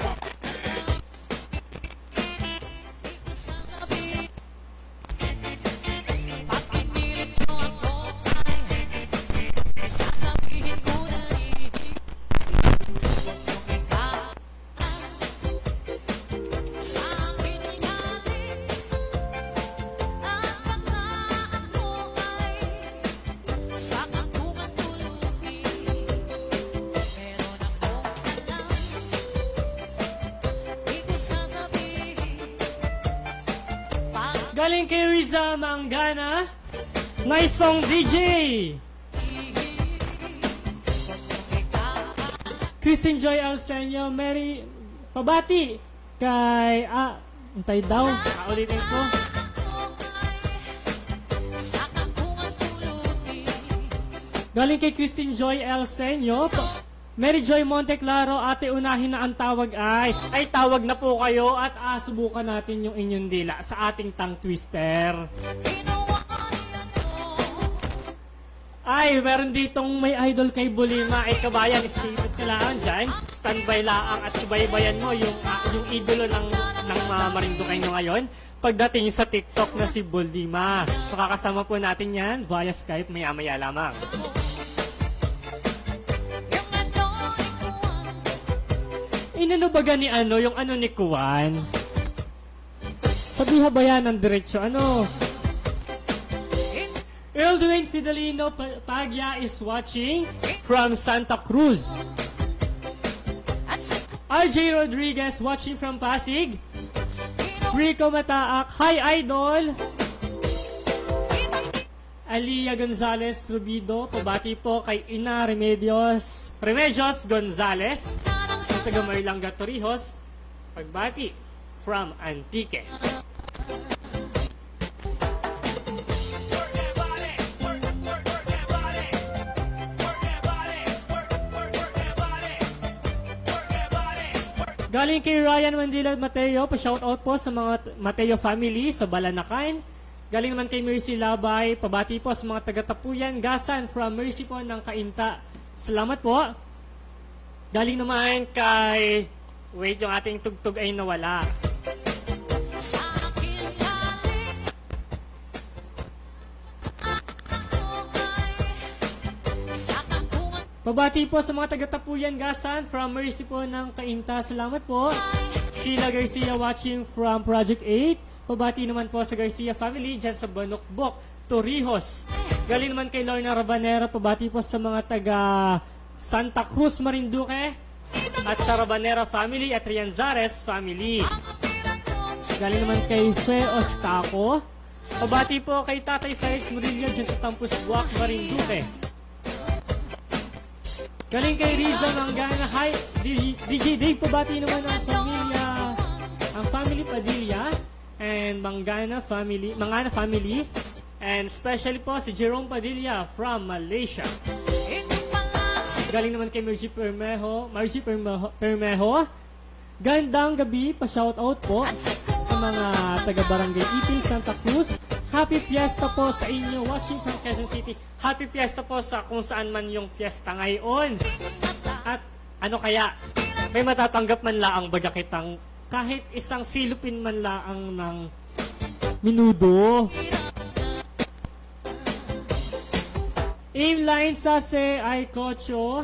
Galing kay Riza Mangana, Nice Song DJ. Christine Joy Alsenio, Mary Pabati kay antay daw, ulitin ko. Galing kay Christine Joy Alsenio, Mary Joy Monteclaro, ate unahin na ang tawag ay tawag na po kayo at subukan natin yung inyong dila sa ating tongue twister. Ay, meron ditong may idol kay Bulima. Ay, kabayan, stipit ka lang dyan. Standby lang at subaybayan mo yung idolo ng Marinduque nyo ngayon. Pagdating sa TikTok na si Bulima. Makakasama po natin yan via Skype maya-maya lamang. Inano ba gani yung ni Kuwan? Sabiha ba yan ng diretsyo? Earl Dwayne Fidelino Pagya is watching from Santa Cruz. RJ Rodriguez watching from Pasig. Rico Mataak, hi idol! Alia Gonzalez Rubido, pabati po kay Ina Remedios Gonzalez. Taga Marilanga Torrijos, pagbati from Antique. Galing kay Ryan Mandila Mateo, pa-shoutout po sa mga Mateo family sa Balanacan. Galing naman kay Mercy Labay, pabati po sa mga taga-Tapuyan, Gasan from Mercy po ng Kainta. Salamat po. Galing naman kay... Wait, yung ating tugtog ay nawala. Pabati po sa mga taga-Tapuyan, Gasan, from Mercy po ng Kainta. Salamat po. Sheila Garcia watching from Project 8. Pabati naman po sa Garcia family dyan sa Banokbok, Torrijos. Galing naman kay Lorna Rabanera. Pabati po sa mga taga... Santa Cruz, Marinduque at sa Rabanera family at Rianzares family. Galing naman kay Fe Ostaco. Pabati po kay Tatay Felix Murillo dyan sa Tampus Buwak, Marinduque. Galing kay Riza Mangana. Hi, DJ Dave. Pabati naman ang family Padilla and Mangana family, and especially po si Jerome Padilla from Malaysia. Galing naman kay Margie Permejo. Gandang gabi, pa-shoutout po sa mga taga-barangay Ipil, Santa Cruz. Happy Fiesta po sa inyo watching from Quezon City. Happy Fiesta po sa kung saan man yung fiesta ngayon. At kaya, may matatanggap man laang baga kitang kahit isang silupin man laang ng minudo. Aimline Sase ay Kocho.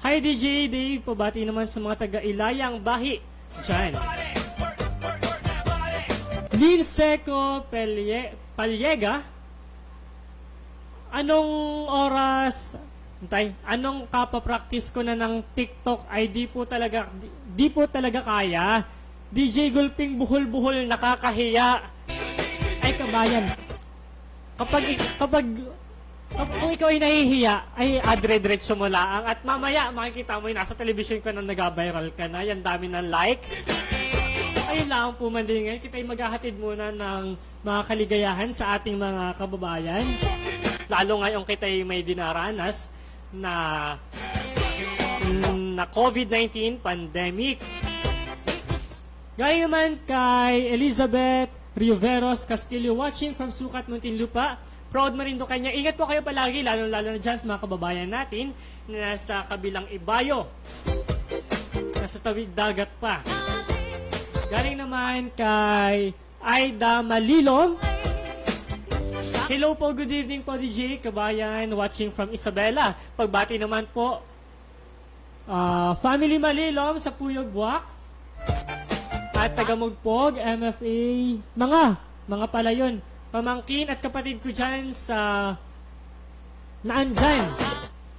Hi DJ Dave, pabati naman sa mga taga-Ilayang Bahi dyan. Lin Seco Palyega. Anong anong kapapractice ko na ng TikTok ay di po talaga kaya. DJ Gulping buhol-buhol, nakakahiya. Ay kabayan, Kapag kung ikaw ay nahihiya, ay adre-diretso mo lang. At mamaya, makikita mo yung nasa television ko na nag-viral ka na. Yan dami ng like. Ayun lang po man din ngayon. Kita ay maghahatid muna ng mga kaligayahan sa ating mga kababayan. Lalo ngayon kita ay may dinaranas na COVID-19 pandemic. Gaya naman kay Elizabeth Rioveros Castillo watching from Sucat, Muntinlupa. Proud Marinduqueña. Ingat po kayo palagi, lalo-lalo na dyan sa mga kababayan natin na nasa kabilang ibayo. Nasa tawid dagat pa. Galing naman kay Aida Malilom. Hello po, good evening po DJ Kabayan, watching from Isabela. Pagbati naman po, Family Malilom sa Puyog Buwak. At Tagamugpog, MFA, mga pala yun. Pamangkin at kapatid ko dyan sa naandyan.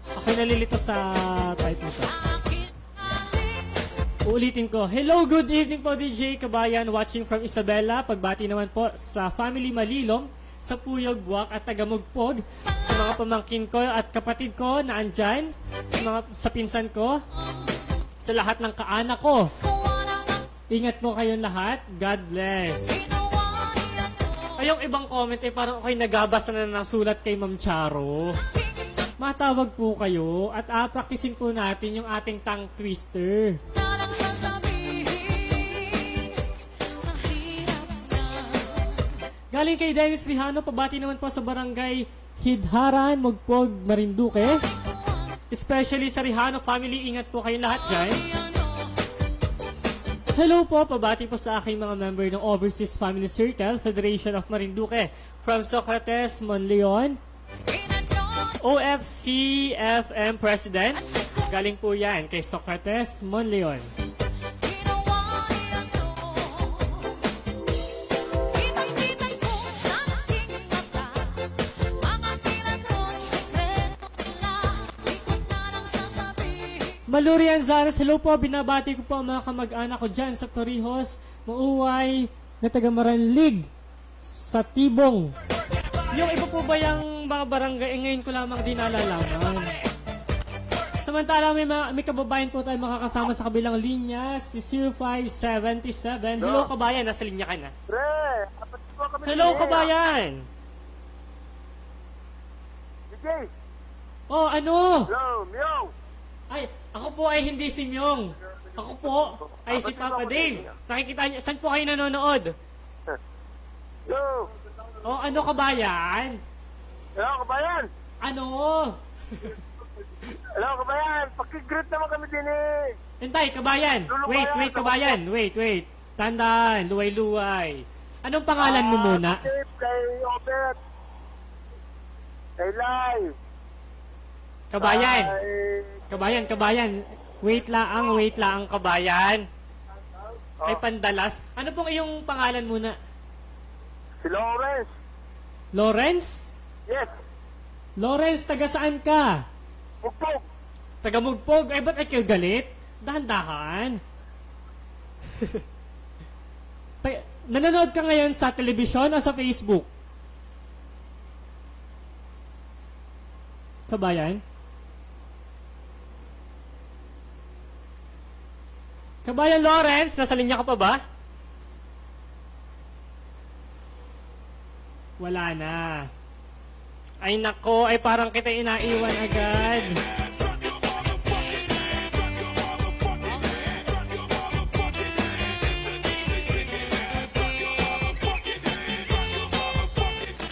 Ako'y nalilito sa type nito. Uulitin ko. Hello, good evening po DJ Kabayan, watching from Isabela. Pagbati naman po sa Family Malilom, sa Puyog Buwak at Tagamugpog, sa mga pamangkin ko at kapatid ko na andyan, sa pinsan ko, sa lahat ng kaanak ko. Ingat po kayong lahat. God bless. Ay, yung ibang comment ay parang ako'y nagabasa na ng sulat kay Ma'am Charo. Matawag po kayo at praktisin po natin yung ating tongue twister. Galing kay Dennis Rihano, pabati naman po sa barangay Hidharan, Mugpog, Marinduque. Especially sa Rihano family, ingat po kayong lahat dyan. Hello po, pabati po sa aking mga member ng Overseas Family Circle, Federation of Marinduque, from Socrates Monleon, OFC-FM President. Galing po yan kay Socrates Monleon. Malurian Zaras, hello po, binabati ko po ang mga kamag-anak ko dyan sa Torrijos, Mauway, na taga Maranlig, sa Tibong. Yung iba po ba yung mga barangay, ngayon ko lamang din nalalaman. Samantala, may kababayan po tayo makakasama sa kabilang linya, si 0577. Hello kabayan, nasa linya ka na. Hello kabayan! DJ! Oh, ano? Hello, Myong! Ay, ako po ay hindi si Myong. Ako po ay si Papa Dave. Nakikita niyo, saan po kayo nanonood? Hello. Oh, ano kabayan? Hello, kabayan. Ano? Hello, kabayan. Pakigreet naman kami din eh. Hintay, kabayan. Wait, kabayan. Wait. Tandaan, luway-luway. Anong pangalan mo muna? Kay Obet. Kay Lai. Kabayan. Wait lang, kabayan. Ay, pandalas. Ano pong iyong pangalan muna? Si Lawrence. Lawrence? Yes. Lawrence, taga saan ka? Mugpog. Taga Mugpog? Ay, ba't kayo galit? Dahan-dahan. Nanonood ka ngayon sa telebisyon o sa Facebook? Kabayan? Kabayan Lawrence, nasa linya ka pa ba? Wala na. Ay nako, ay parang kita inaiwan agad.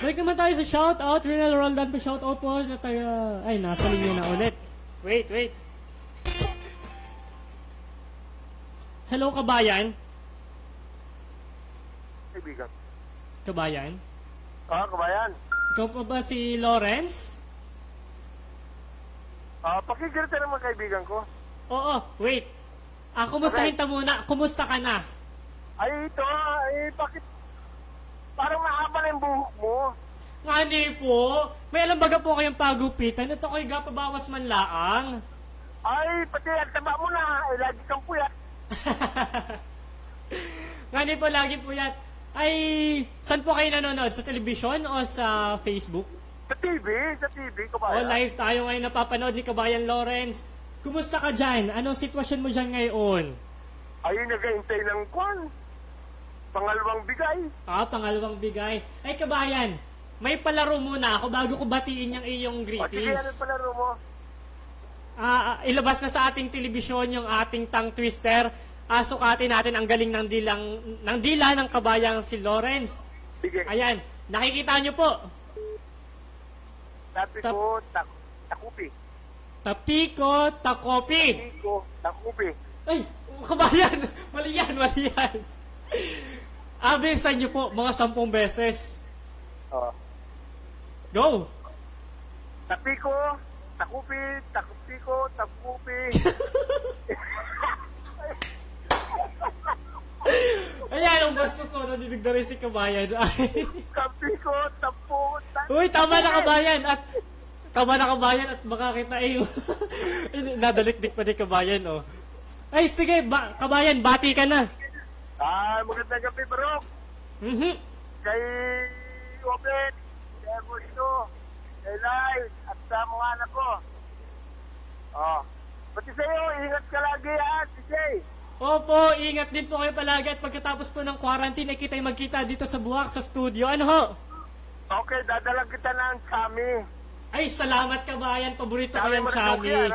Balik naman tayo sa shoutout. Renal Roldan pa shoutout po na tayo. Ay, nasa linya na ulit. Wait. Hello, kabayan. Kaibigan. Kabayan? Kabayan. Ikaw pa ba si Lawrence? Pakigreet na naman kaibigan ko. Oo, wait. Kumustahin ta muna. Kumusta ka na? Ay, ito. Bakit? Parang mahaba na yung buhok mo. Nga di po. May alam baga po kayong pagupitan. Ito ko'y gapabawas man laang. Ay, pati ang taba mo na. Lagi kang puyat. Nga di po, lagi puyat. Ay, saan po kayo nanonood? Sa telebisyon o sa Facebook? Sa TV, kabayan. Live tayo ngayon napapanood ni Kabayan Lawrence. Kumusta ka dyan? Anong sitwasyon mo dyan ngayon? Ay, nag-aintay ng kwan. Pangalawang bigay. Pangalawang bigay. Ay, kabayan, may palaro muna ako bago ko batiin yung iyong greetings. Sige, ano palaro mo? Ilabas na sa ating telebisyon yung ating tongue twister. Sukatin natin ang galing ng dila ng kabayang si Lawrence. Sige. Ayan, nakikita nyo po. Tapiko, takupi. Tapiko, takopi. Tapiko, takupi. Ay, kabayan! Mali yan, mali yan. Abisan niyo po, mga 10 beses. Go! Tapiko, takupi, takupiko, takupi. Ayan, ang bastos mo, nabibig na rin si kabayan. Tapiko, tapu, Uy, tama na kabayan! Tama na kabayan at makakita nadalikdik pa ni kabayan, oh. Ay, sige, kabayan, bati ka na. Magandang gabi, Barok. Kay Open, kay Augusto, kay Lai, at sa mga anak ko. Pati sa'yo, ingat ka lagi, ha, DJ. Opo, ingat din po kayo palagi at pagkatapos po ng quarantine ay kita'y magkita dito sa Buwak sa studio. Ano ho? Okay, dadalang kita ng chami. Ay, salamat kabayan. Paborito ko yung chami.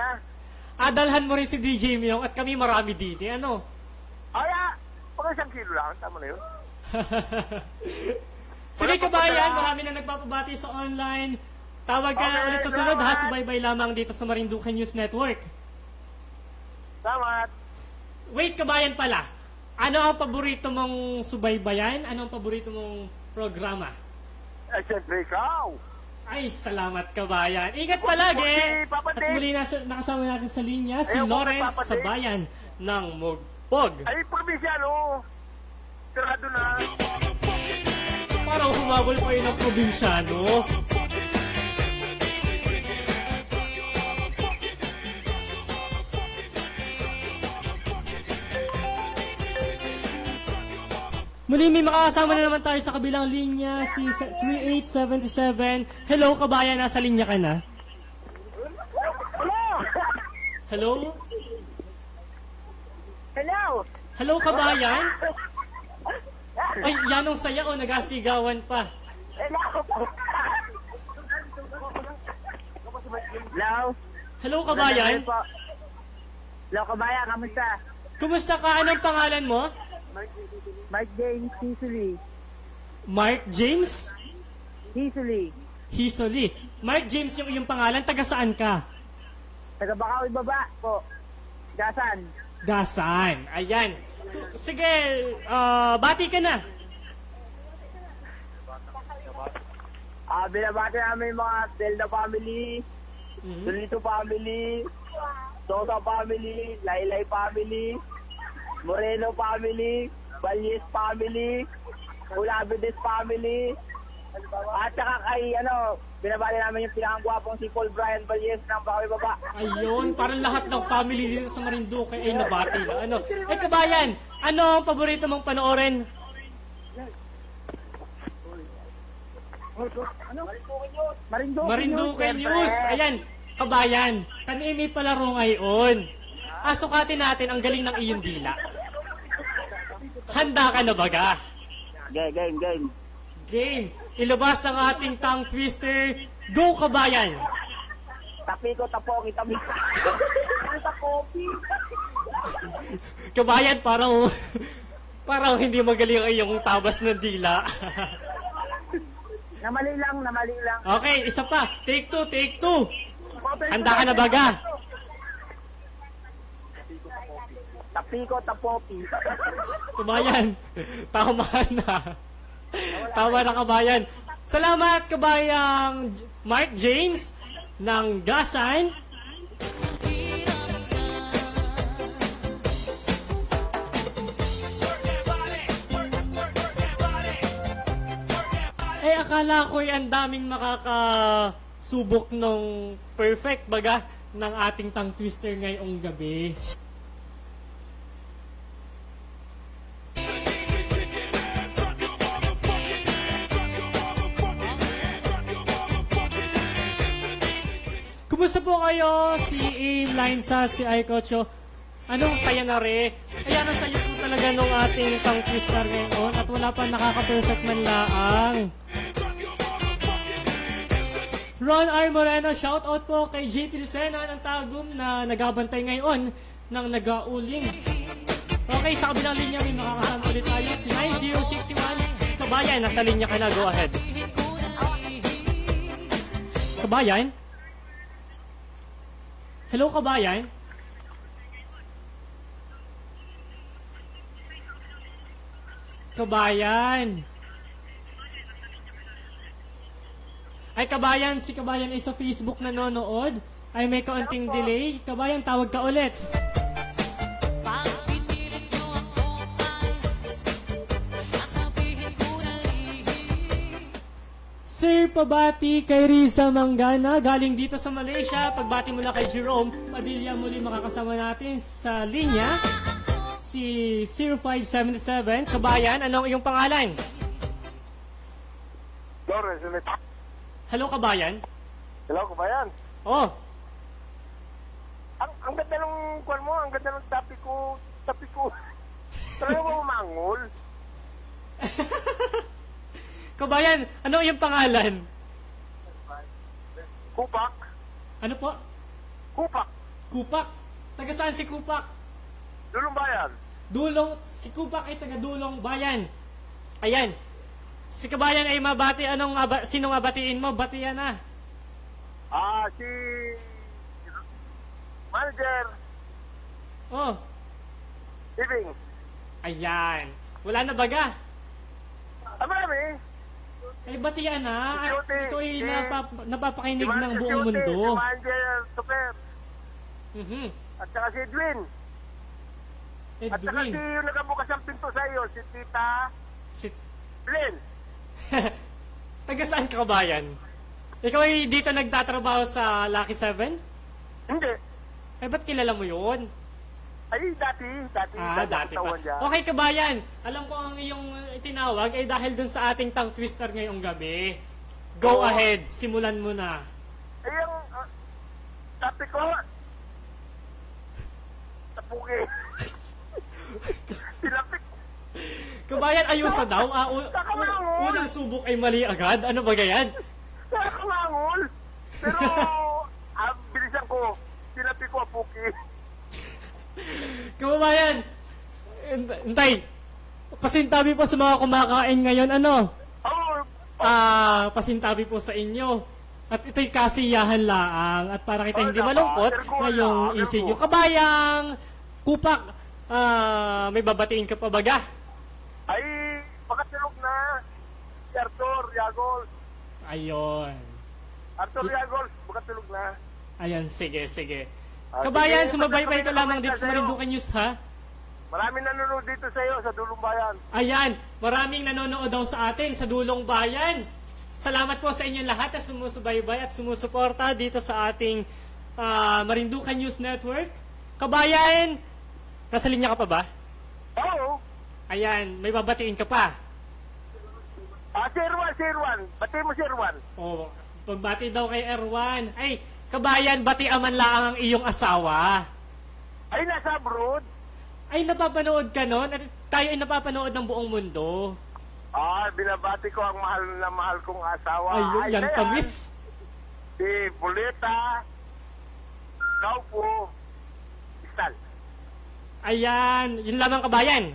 Adalhan mo rin si DJ Myong at kami marami dito. Ano? Pag 1 kilo lang, tama na yun. Sige kabayan, marami na nagpapabati sa online. Tawag ka na ulit sa sunod ha. Subaybay lamang dito sa Marinduque News Network. Salamat. Wait kabayan pala. Ano ang paborito mong subaybayan? Ano ang paborito mong programa? Siyempre ikaw. Ay, salamat kabayan. Ingat palagi. At muli nakasama natin sa linya si Lawrence sa bayan ng Mugpog. Ay, probinsyano. Tirado na. Parang humabol pa yun ang probinsyano. Muli may makakasama na naman tayo sa kabilang linya, si 3877. Hello, kabayan, nasa linya ka na? Hello? Hello? Hello, kabayan? Ay, yanong saya o, nagasigawan pa. Hello? Hello, kabayan? Hello, kabayan, kamusta? Kumusta ka? Anong pangalan mo? Mark James Hisuli. Mark James? Hisuli. Hisuli. Mark James yung iyong pangalan. Taga saan ka? Taga Bakaw Ibaba po. Gasan. Gasan. Ayan. Sige, bati ka na. Binabati namin yung mga Delta family, Solito family, Sosa family, Laylay family, Moreno family, Balyes family, Ulabides family, at saka kay, binabali namin yung pinakagwapong si Paul Brian Balyes ng Bakaw Ibaba. Ayun, parang lahat ng family dito sa Marinduque ay nabati na. Kabayan, ano ang paborito mong panoorin? Marinduque News. Ayan, kabayan, kami may palaro ngayon. Sukatin natin ang galing ng iyong dila. Handa ka na baga? Game. Game. Ilabas ang ating tongue twister. Go, kabayan! Tapiko, tapoki, tamiko. Kabayan, parang hindi magaling ang iyong tabas ng dila. Namali lang. Okay, isa pa. Take two. Handa ka na baga? Tapiko, tapoki. Kabayan, tama na kabayan. Salamat kabayang Mark James ng Gasan. Akala ko'y ang daming makakasubok ng perfect baga ng ating tongue twister ngayong gabi. Kumusta po kayo? Si Aim, Linesa, si Aikocho. Anong saya na rin? Kaya ang saya po talaga nung ating tongue twister ngayon at wala pa nakaka-perfect man laang. Ron R. Moreno, shout out po kay JP Lucena ng Tagum na nagabantay ngayon ng nag-auling. Okay, sa kabilang linya may makakasama ulit tayo. Si 9061. Kabayan, nasa linya ka na. Go ahead. Kabayan? Hello, kabayan? Kabayan. Ay, kabayan, si kabayan ay sa Facebook nanonood. Ay, may kaunting delay. Kabayan, tawag ka ulit. Sir, pabati kay Riza Mangana, galing dito sa Malaysia. Pagbati mula kay Jerome Padilla, muli makakasama natin sa linya. Si 0577. Kabayan, anong iyong pangalan? Lawrence, Hello, kabayan? hello, kabayan. Oh, Ang ganda ng kwan mo, ang ganda ng topic ko. Talaga mo mangol. kabayan, ano iyong pangalan? Kupak. Ano po? Kupak. Kupak. Taga saan si Kupak? Dulong bayan. Si Kupak ay taga Dulong Bayan. Ayan. Si kabayan ay mabati. Sino nga batiin mo? Batiyan na. Si manager. Oh. Living. Ayan. Wala na baga? Marami. Ay, batiyan na. Ito ay napapakinig Si ng buong Cutie, mundo. Si manager Super. At saka si Edwin. At saka Edwin. si yung nakabukas ang pinto sa iyo, si Tita Glenn. Taga saan ka, kabayan? Ikaw ay dito nagtatrabaho sa Lucky 7? Hindi. Ay, ba't kilala mo yun? Ay, dati. Dati pa. katawan niya. Okay, kabayan. Alam ko ang iyong itinawag ay dahil dun sa ating tongue twister ngayong gabi. Go ahead. Simulan mo na. Ay, ang topic ko, tapugi. Tilapik. Kabayan, ayusa daw. Unang subok ay mali agad. Ano ba ganyan? Nakakamangol. Pero, bilisan ko, tilapik ko, apuki. Kabayan, Antay, pasintabi po sa mga kumakain ngayon, ano? Pasintabi po sa inyo. At ito'y kasiyahan laang. At para kita hindi malungkot, ngayong isig nyo. Kabayang, Kupak, may babatiin ka pa baga? Ay, makatulog na. Si Arthur Yagol. Ayun. Arthur Yagol, makatulog na. Ayan, sige. Kabayan, sumabaybay ka lamang dito sa Marinduque News, ha? Maraming nanonood dito sa iyo, sa Dulong Bayan. Ayan, maraming nanonood daw sa atin sa Dulong Bayan. Salamat po sa inyong lahat na sumusubaybay at sumusuporta dito sa ating Marinduque News Network. Kabayan, nasa linya ka pa ba? Oo. Ayan, may babatiin ka pa. Sir Juan. Bati mo, Sir Juan. Oh, pagbati daw kay Erwan. Ay, kabayan, batiaman lang ang iyong asawa. Ay, nasa abroad. Ay, napapanood ka nun? At tayo ay napapanood ng buong mundo. Binabati ko ang mahal na mahal kong asawa. Ayun, yan tamis. Si Buleta, Kaupo, Istal. Ayan, yun lamang, kabayan.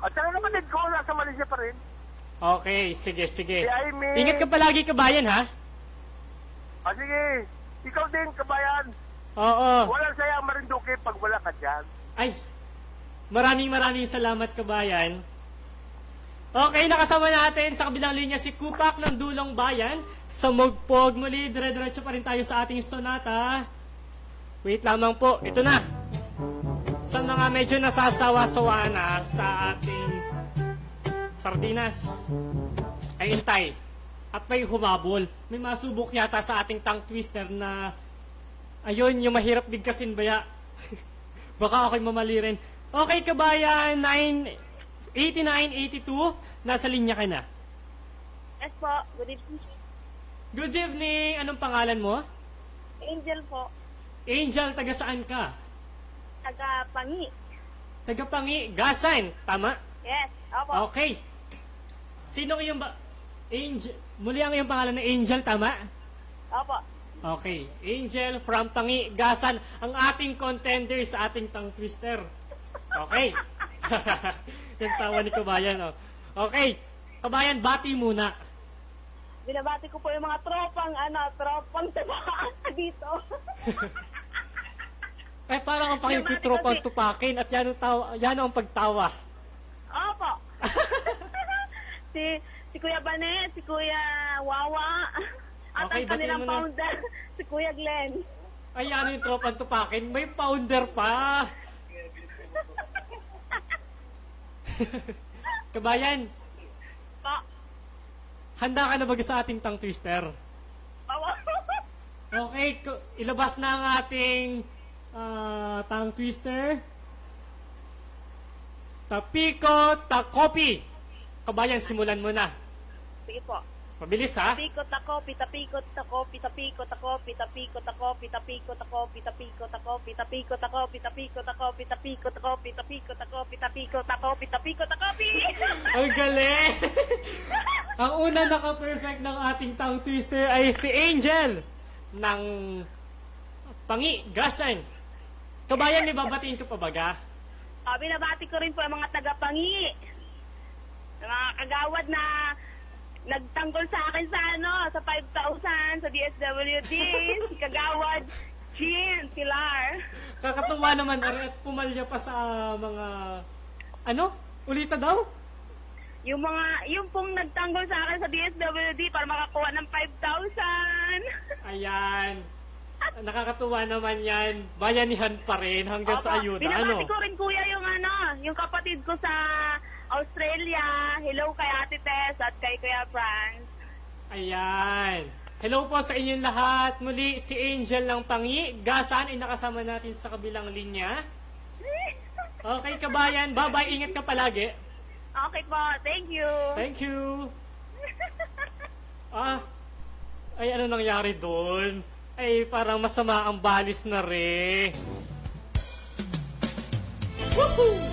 At saka naman ko, nasa Malaysia pa rin. Okay, sige. Si Aimee. Ingat ka palagi, kabayan, ha? Sige. Ikaw din, kabayan. Oo. Walang sayang Marinduque pag wala ka dyan. Ay, maraming salamat, kabayan. Okay, nakasama natin sa kabilang linya si Kupak ng Dulong Bayan. Sa Mugpog muli, dire-diretso pa rin tayo sa ating sonata. Wait lamang po, ito na. Sa mga medyo nasasawa-sawa na sa ating sardinas, ay intay. At may humabol. May masubok yata sa ating tongue twister na, ayun, yung mahirap bigkasin baya. Baka ako'y mamali rin. Okay, kabayan, 8982, nasa linya ka na. Yes po, good evening. Good evening, anong pangalan mo? Angel po, Angel, taga saan ka? taga Pangi. Taga Pangi, Gasan, tama? Yes, opo. Okay. Sino iyong Angel, muli ang iyong pangalan na Angel, tama? Opo. Okay, Angel from Pangi, Gasan, ang ating contender sa ating tongue twister. Okay. Yung tawa ni kabayan, oh. Okay, kabayan, bati muna. Binabati ko po yung mga tropang tabaan dito. Parang ang pakikitropang tupakin at yan ang pagtawa. Opo. si Kuya Banet, si Kuya Wawa, at Okay, ang kanilang batiin mo na. founder, si Kuya Glenn. Ay, ano yung tropang tupakin? May founder pa! Kabayan, Po. handa ka na ba sa ating tongue twister? Okay, ilabas na ang ating tongue twister. Tapiko, takopi. Kabayan, simulan mo na. Sige po. Mabilis, ha? Tapiko, takopi, tapiko, takopi, tapiko, takopi, tapiko, takopi, tapiko, takopi, tapiko, takopi, tapiko, takopi, tapiko, takopi, tapiko, takopi, tapiko, takopi, tapiko, takopi, tapiko, takopi. Ang galing! Ang una naka-perfect ng ating tongue twister ay si Angel ng Pangi, Gasan. Kabayan, may babatiin ko pa baga? Binabati ko rin po ang mga taga-Pangi. Mga kagawad na nagtanggol sa akin sa 5,000 sa DSWD. Si kagawad Jean Pilar. Kakatuwa naman, at pumalya pa sa mga... Ulita daw? Yung pong nagtanggol sa akin sa DSWD para makakuha ng 5,000. Ayan. Nakakatuwa naman yan. Bayanihan pa rin hanggang sa ayuda. Binabati ko rin kuya yung kapatid ko sa Australia. Hello kay Ate Tess at kay Kuya Franz. Ayan. Hello po sa inyong lahat. Muli si Angel ng Pangi. Gasan ay nakasama natin sa kabilang linya. Okay, kabayan. Bye-bye. Ingat ka palagi. Okay po. Thank you. Thank you. Ay, ano nangyari doon? Ay, parang masama ang balis na rin. Woohoo!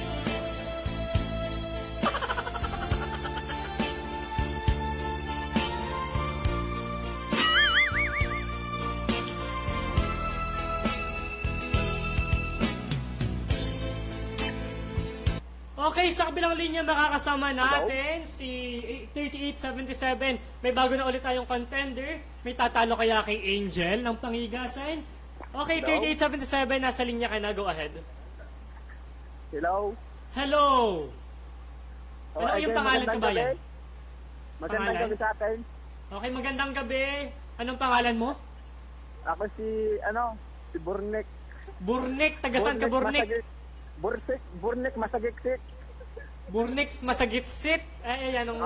Okay, sa kabilang linya makakasama natin si 3877. May bago na ulit tayong contender. May tatalo kaya kay Angel ng Pangigasan. Okay, 3877, nasa linya ka na. Go ahead. Hello? Hello! Ano yung pangalan ka ba yan? Magandang gabi sa atin. Okay, magandang gabi. Anong pangalan mo? Ako si Burnek. Burnek? Tagasan ka, Burnek? Burnek Masagitsit. Burnek Masagitsit? Ay, yanong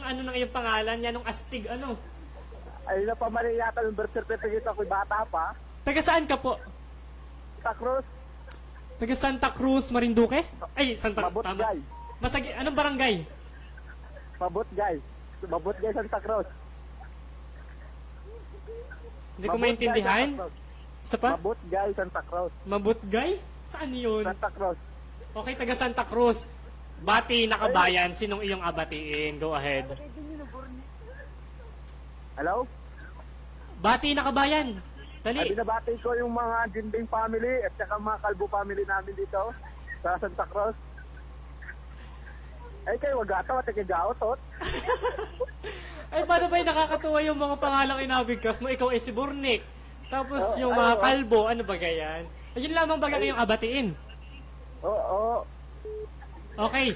ano nang iyong pangalan? Yanong astig, ano? Ay, na pa mali yata yung birth certificate ako'y bata pa. Taga saan ka po? Santa Cruz. Taga Santa Cruz, Marinduque? Ay, Mabutgay. Anong barangay? Mabutgay, Santa Cruz. Hindi ko maintindihan. Isa pa? Mabutgay, Santa Cruz. Mabutgay? Saan yun? Santa Cruz. Okay, taga Santa Cruz. Bati na kabayan. Sinong iyong abatiin? Go ahead. Hello? Bati na kabayan. Dali. Binabati ko yung mga Dinding family at saka mga Kalbo family namin dito sa Santa Cruz. Ay, kayo wag ataw at ikigautot. Ay, paano ba yung nakakatuwa yung mga pangalang inabigkas mo? Ikaw ay si Burnik. Tapos yung mga Kalbo, ano ba ganyan? Ayun lamang baga na yung abatiin. Oo. Okay.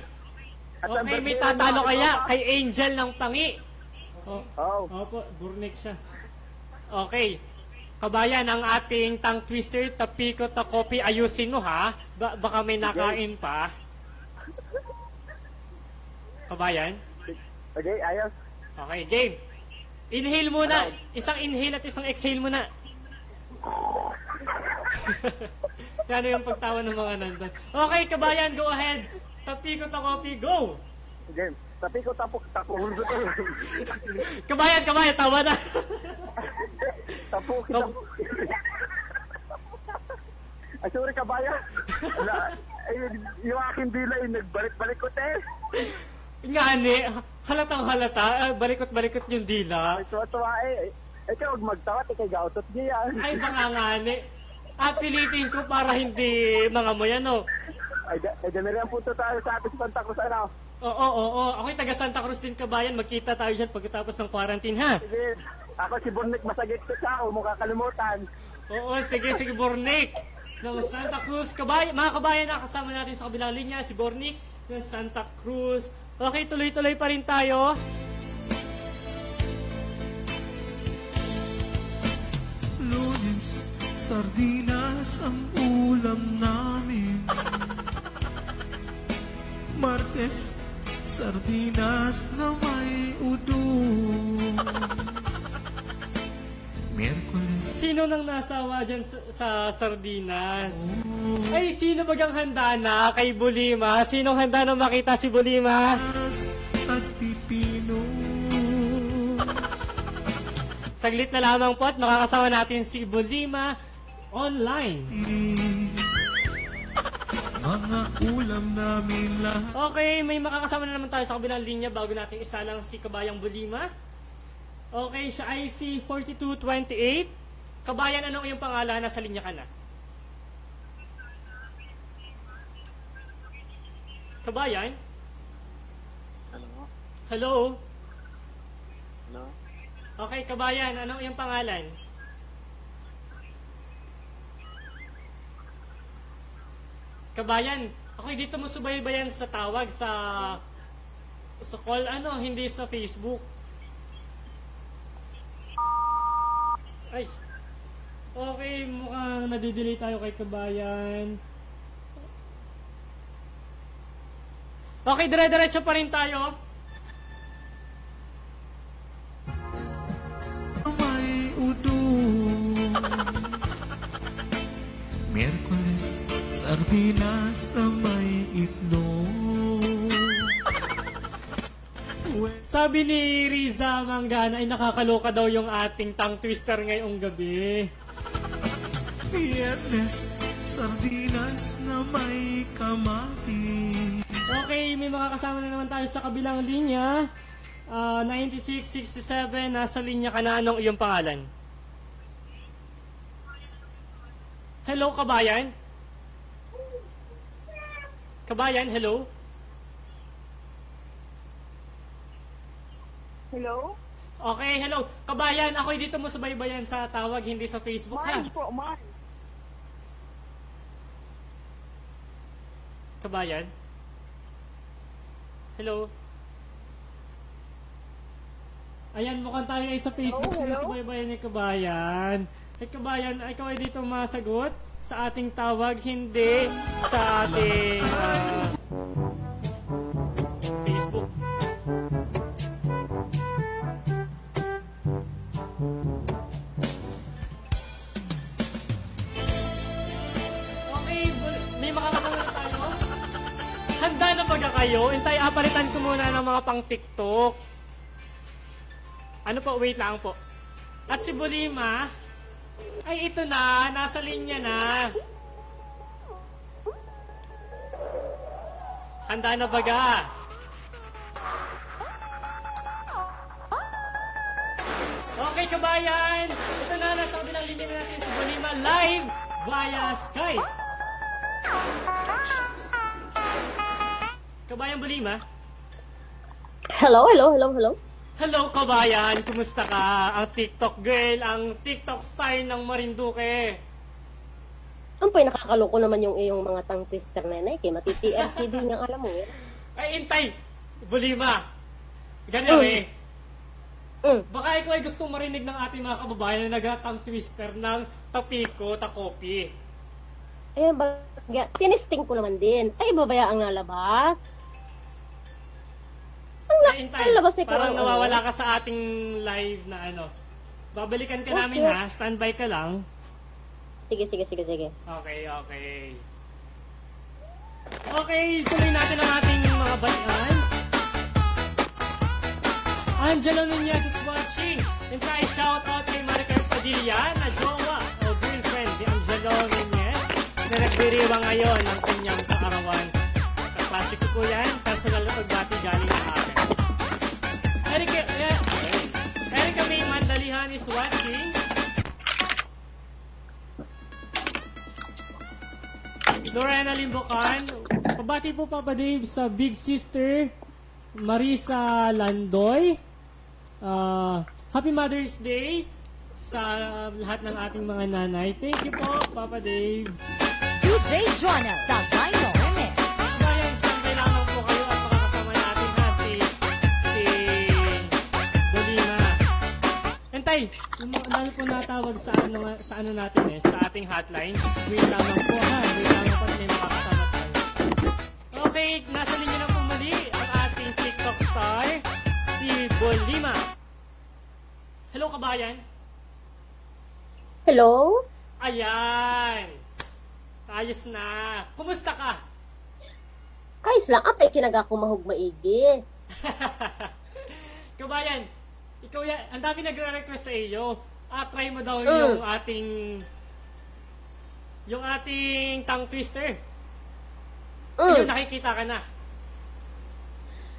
Okay, may tatalo kaya kay Angel ng Pangi. Opo, Burnik siya. Okay. Kabayan, ang ating tongue twister, tapiko, takopi, ayusin mo ha. Baka may nakain pa. Kabayan? Okay, ayos. Okay, game. Inhale muna. Isang inhale at isang exhale muna. Yan yung pagtawa ng mga nandun. Okay, kabayan, go ahead. Tapiko, takopi, go! Game. Tapiko, tapo. Kabayan, tawa na. Tapo. Ay, sorry kabayan. Yung aking dila ay nagbalik-balik ko, te. Nga, halatang halata. Balikot-balikot yung dila. Ay, tuwa eh. Ikaw, huwag magtawa, kay gautot niya. Ay, baka nga, pilitin ko para hindi mga mo yan, no? Ay, ganun rin ang punto tayo sa ating Santa Cruz, ano? Oo. Ako'y taga Santa Cruz din, kabayan. Magkita tayo dyan pagkatapos ng quarantine, ha? Sige. Ako si Bornick Masagit ko sa mo kakalimutan. Oo, sige, Bornick. Ng Santa Cruz, mga kabayan, nakasama natin sa kabilang linya, si Bornick ng Santa Cruz. Okay, tuloy-tuloy pa rin tayo. Lunes, sardinas ang ulam namin. Martes, sardinas na may udong. Miyerkules. Sino nang nasawa dyan sa sardinas? Ay, sino bagang handa na kay Bulima? Sinong handa na makita si Bulima? At pipino. Saglit na lamang po at makakasama natin si Bulima online. Mga ulam namin lahat. Okay, may makakasama na naman tayo sa kabilang linya bago natin isa lang si Kabayang Bulima. Okay, siya ay si 4228. Kabayan, ano yung pangalan? Nasa linya ka na. Kabayan? Hello? Hello? Okay, kabayan, ano yung pangalan? Kabayan, ako dito mo subaybayan sa tawag sa call, hindi sa Facebook. Ay. Okay, mukhang nadidelay tayo kay kabayan. Okay, dire-diretso pa rin tayo. May udong. Miyerkules, sardinas na may itlog. Sabi ni Riza Mangana ay nakakaloka daw yung ating tongue twister ngayong gabi. Viernes, sardinas na may kamati. Okay, may makakasama na naman tayo sa kabilang linya. 9667, nasa linya ka na. Anong iyong pangalan? Hello, kabayan? Kabayan, hello? Hello? Okay, hello. Kabayan, ako'y dito mo subaybayan sa tawag, hindi sa Facebook, ha? Kabayan? Hello? Ayan, mukhang tayo ay sa Facebook. Sinusubaybayan ni Kabayan. Kabayan, ikaw ay dito masagot sa ating tawag, hindi sa ating Facebook. Okay, may makakasama na tayo. Handa na ba kayo? Intay, apalitan ko muna ng mga pang TikTok. Ano po? Wait lang po. At si Bulima, ay ito na, nasa linya na. Handa na baga? Okay, kabayan! Ito na, nasa kabilang linya na natin si Bulima live via Skype. Kabayan Bulima? Hello. Hello, kabayan! Kumusta ka? Ang TikTok girl, ang TikTok star ng Marinduque. Ang nakakaloko naman yung iyong mga tongue twister na yun. Kaya matiti-LCD niyang alam mo yan. Ay, intay! Bulima! Ganyan Baka ikaw ay gustong marinig ng ating mga kababayan na nag-tongue twister ng tapiko, takopi. Eh, tinisting ko naman din. Ay, babaya ang nalabas. Parang nawawala ka sa ating live na Babalikan ka namin ha, standby ka lang. Sige. Okay, tuloy natin ang ating mga balikan. Angelo Nunez is watching. And try shout out kay Maricar Padilla na jowa o girlfriend ni Angelo Nunez na nagbiriwa ngayon ng kanyang kaarawan. Kapasik ko yan, personal na pagbati galing sa akin. Erika May Mandalihan is watching. Lorena Limbocan, pabati po Papa Dave sa big sister Marisa Landoy. Happy Mother's Day sa lahat ng ating mga nanay. Thank you po, Papa Dave. DJ Jonah sa Vinyl Remix. Kabayan, standby lamang po kayo at makakasama natin ha si Bolima. Entay, ang dami po natawag sa ano natin sa ating hotline. Wait lamang po ha. Wait lamang po at may makakasama tayo. Okay, nasa linya na po mali ang ating TikTok star, si Bolima. Hello, kabayan. Hello? Ayan. Ayos na. Kumusta ka? Kais lang, apay kinaga ko mahugmaigi. Kabayan, ikaw yan, ang dami nagre-request sa iyo. Try mo daw yung ating tongue twister. Ayun, nakikita ka na.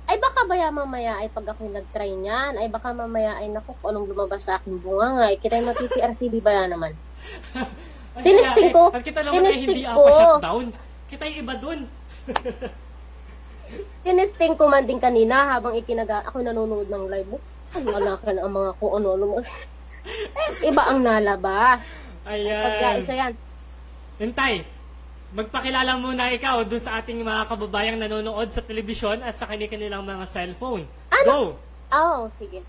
Ay baka mamaya ay pag ako'y nag-try niyan, ay baka mamaya ay naku, anong lumabas sa aking bunga nga, kita'y mati-TRCB ba yan naman? Tinisting ko, kita naman ay hindi shutdown. Kita yung iba dun. Tinisting ko man din kanina habang ako nanonood ng live. Wala ka na ang mga kung ano. Iba ang nalabas. Ayan. Pagkaisa yan. Hintay, magpakilala muna ikaw dun sa ating mga kababayang nanonood sa telebisyon at sa kanilang mga cellphone. Go! Sige.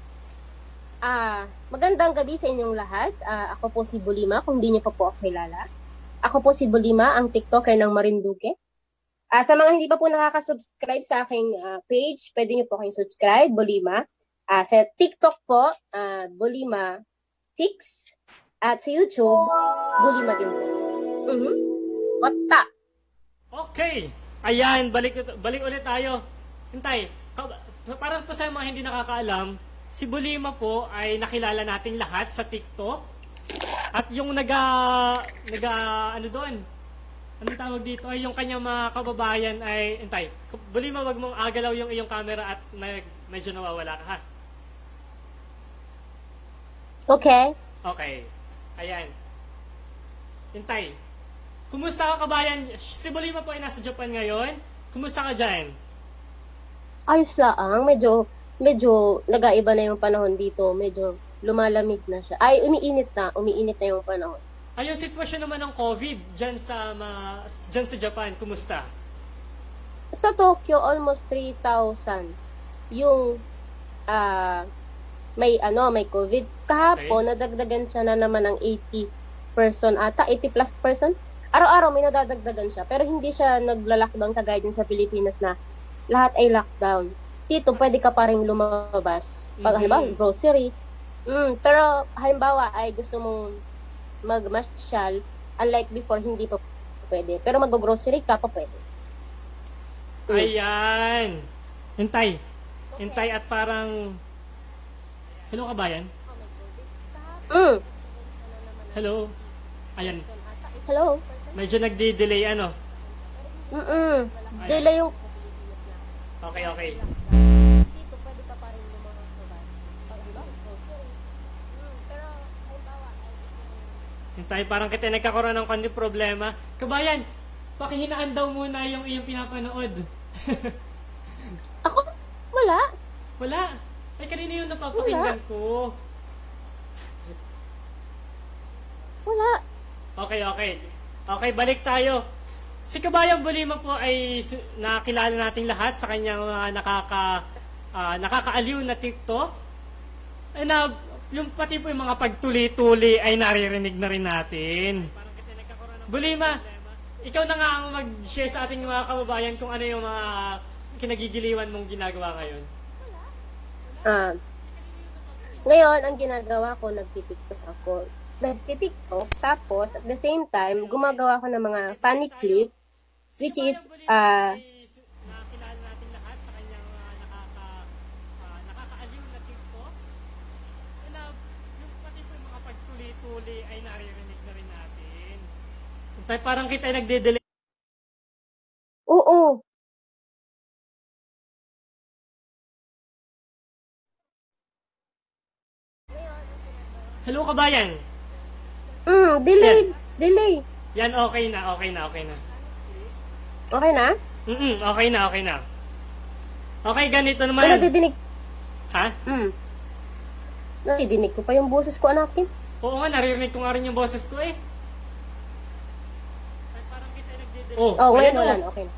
Magandang gabi sa inyong lahat. Ako po si Bolima, kung di niyo pa po ako kilala. Ako po si Bolima, ang TikToker ng Marinduque. Sa mga hindi pa po nakaka-subscribe sa aking page, pwede niyo po kayong subscribe, Bolima. Sa TikTok po, Bolima6. At sa YouTube, Bolima din po. Wata. Okay. Ayan, balik ulit tayo. Hintay, para po sa mga hindi nakakaalam, si Bolima po ay nakilala nating lahat sa TikTok. At yung ano doon? Anong tawag dito? Ay yung kanyang mga kababayan ay, hintay, Bolima, wag mong agalaw yung iyong camera at medyo nawawala ka ha. Okay. Okay. Ayan. Hintay. Kumusta ka, kabayan? Si Bolima po ay nasa Japan ngayon. Kumusta ka dyan? Ayos lang. Medyo nag-aiba na yung panahon dito. Medyo lumalamig na siya. Ay, umiinit na yung panahon. Ay, yung sitwasyon naman ng COVID dyan sa Japan, kumusta? Sa Tokyo, almost 3,000 yung may COVID. Kahapon, nadagdagan siya na naman ng 80 plus person. Araw-araw may nadadagdagan siya. Pero hindi siya nagla-lockdown kagaya din sa Pilipinas na lahat ay lockdown. Dito, pwede ka pa rin lumabas. Pag halimbawa, grocery. Pero halimbawa ay gusto mong magmasyal, unlike before, hindi pa pwede. Pero mag-grocery ka pa pwede. Ayan. Hintay at parang... Hello, kabayan? Hello? Ayan. Hello? Medyo nagdi-delay, ano? Delay yung... Okay. Dito, pwede ka pa rin lumabas. Pero, halimbawa, Hintay, parang kita nagkakaroon ng kundi problema. Kabayan, pakihinaan daw muna yung iyong pinapanood. Ako? Wala. Wala? Ay, kanina yung napapakinggan ko. Wala. Okay, balik tayo. Si Kabayang Bolima po ay nakilala nating lahat sa kanyang mga nakakaaliw na TikTok. Yung pati po yung mga pagtuli-tuli ay naririnig na rin natin. Bolima, ikaw na nga ang mag-share sa ating mga kababayan kung ano yung mga kinagigiliwan mong ginagawa ngayon. Ngayon, ang ginagawa ko, nagtitiktok ako. Nagtitiktok, tapos at the same time, gumagawa ko ng mga funny clip, which is, nakilala natin lahat sa kanyang nakakaaliw na TikTok. Yung pati po yung mga pagtuli-tuli ay naririnig na rin natin. Parang kita ay nagde-delay. Oo. Hello, kabayan. Delay. Yan, okay na. Okay na? Okay na. Okay, ganito Kung naman. nadidinig, Ha? nadidinig ko pa yung boses ko, anakin. Oo nga, naririnig ko nga rin yung boses ko eh. Oh, ngayon wala na, okay na.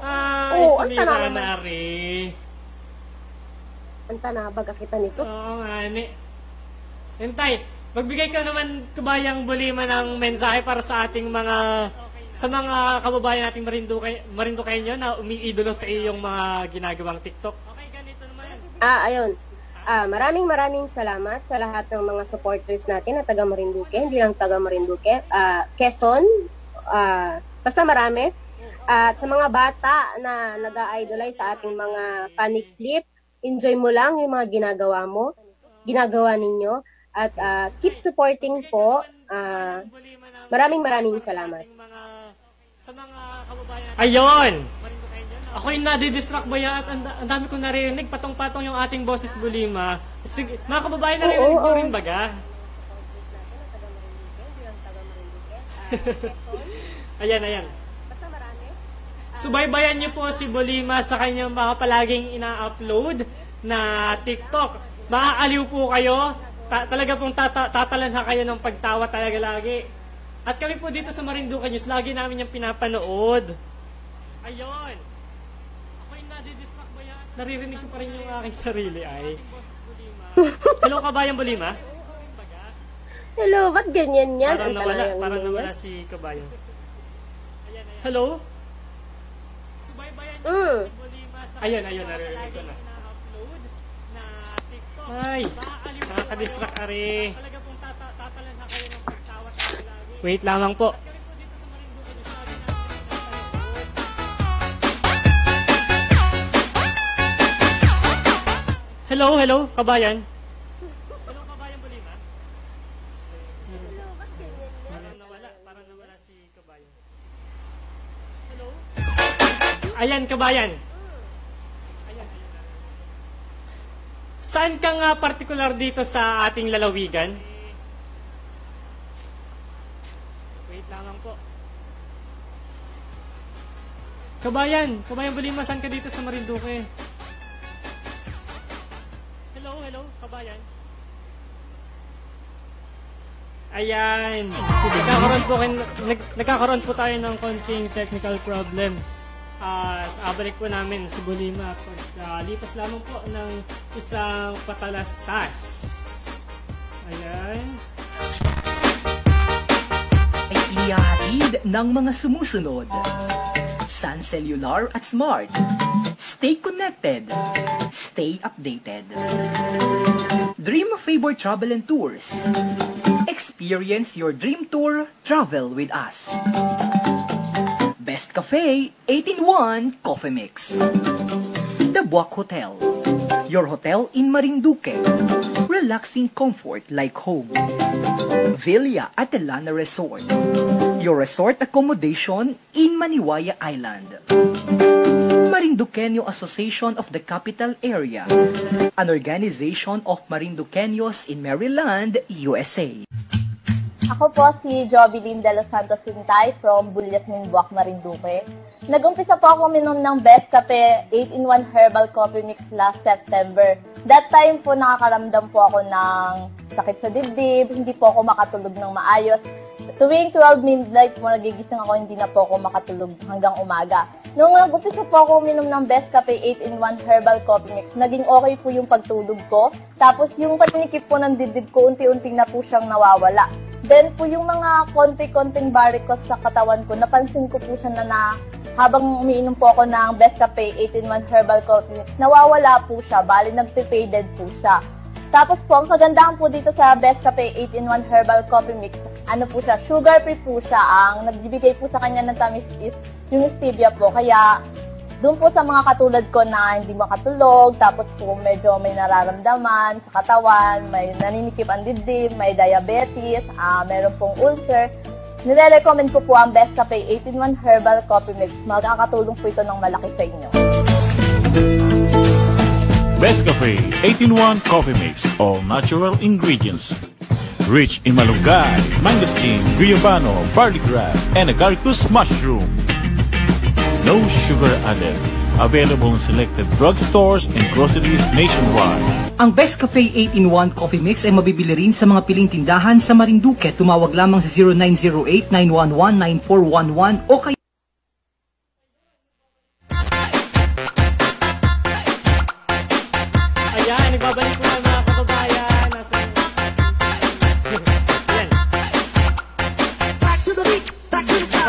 Ay, Oo, ang sumira tanaw na naman. rin. Ang tanabag kita nito. Oo nga, Hintay, magbigay ka naman kabayang Bulima ng mensahe para sa ating sa mga kababayan nating Marinduqueño na umiidolo sa iyong mga ginagawang TikTok. Okay, ganito naman. Ayun. Maraming salamat sa lahat ng mga supporters natin na taga Marinduque, hindi lang taga Marinduque, Quezon, basta marami. At sa mga bata na nag-idolize sa ating mga funny clip, enjoy mo lang yung mga ginagawa ninyo. At keep supporting po. Maraming salamat. Ayun! Ako yung nadidistract ba yan? At ang dami kong naririnig, patong-patong yung ating boses Bulima. Sige, mga kababayan, naririnig nyo rin baga? Ayan. Subaybayan niyo po si Bulima sa kanyang mga palaging ina-upload na TikTok. Maaaliw po kayo. Talaga pong tatalanha kayo ng pagtawa talaga lagi. At kami po dito sa Marinduque News, lagi namin yung pinapanood. Ayun. Ako yung nadidistract ba yan? Naririnig ko pa rin yung aking sarili ay. Hello, kabayang Bulima? Hello, ba't ganyan yan? Parang nawala si kabayang. Hello? Ayun, naririnig ko na. Ay, nakaka-distract ari. Wait lamang po. Hello, kabayan. Hello, kabayan Bulima. Parang nawala si kabayan. Hello? Ayan, kabayan. Saan ka nga partikular dito sa ating lalawigan? Wait lamang po. Kabayan Bulima, saan ka dito sa Marinduque? Hello, kabayan. Ayan. Nagkakaroon po tayo ng konting technical problem. Abalik po namin si Bulima lipas lamang po ng isang patalastas. Ayan. Ay inihahatid ng mga sumusunod. Sun Cellular at Smart. Stay connected. Stay updated. Dream of Favor Travel and Tours. Experience your dream tour. Travel with us. Best Cafe 8-in-1 Coffee Mix. The Buak Hotel. Your hotel in Marinduque. Relaxing comfort like home. Villa Atelana Resort. Your resort accommodation in Maniwaya Island. Marinduqueño Association of the Capital Area. An organization of Marinduqueños in Maryland, USA. Ako po si Jobilin de los Santos Sintay from Bullias, Minbuac, Marinduque. Nag-umpisa po ako minom ng Best Cafe 8-in-1 Herbal Coffee Mix last September. That time po nakakaramdam po ako ng sakit sa dibdib, hindi po ako makatulog ng maayos. Tuwing 12 midnight po nagigising ako, hindi na po ako makatulog hanggang umaga. Nung nag-umpisa po ako minom ng Best Cafe 8-in-1 Herbal Coffee Mix, naging okay po yung pagtulog ko. Tapos yung patinikip po ng dibdib ko, unti-unti na po siyang nawawala. Then po yung mga konti-konting varicose sa katawan ko, napansin ko po siya na habang umiinom po ako ng Best Cafe 8-in-1 Herbal Coffee Mix, nawawala po siya, bali nagpe-faded po siya. Tapos po, ang kagandahan po dito sa Best Cafe 8-in-1 Herbal Coffee Mix, ano po siya, sugar-free po siya. Ang nagbibigay po sa kanya ng tamis is yung stevia po. Kaya, doon po sa mga katulad ko na hindi makatulog, tapos po medyo may nararamdaman sa katawan, may naninikip ang dibdib, may diabetes, meron pong ulcer, nire-recommend ko po ang Best Cafe 8-in-1 Herbal Coffee Mix. Makakatulong po ito ng malaki sa inyo. Best Cafe 8-in-1 Coffee Mix. All natural ingredients. Rich in malunggay, mangosteen, guyabano, barley grass, and agaricus mushroom. No sugar added. Available in selected drugstores and groceries nationwide. Ang Best Cafe 8-in-1 Coffee Mix ay mabibili rin sa mga piling tindahan sa Marinduque. Tumawag lamang sa 0908-911-9411 o kaya Ayan, ibabalik ko na mga kababayan. Nasa... Ayan.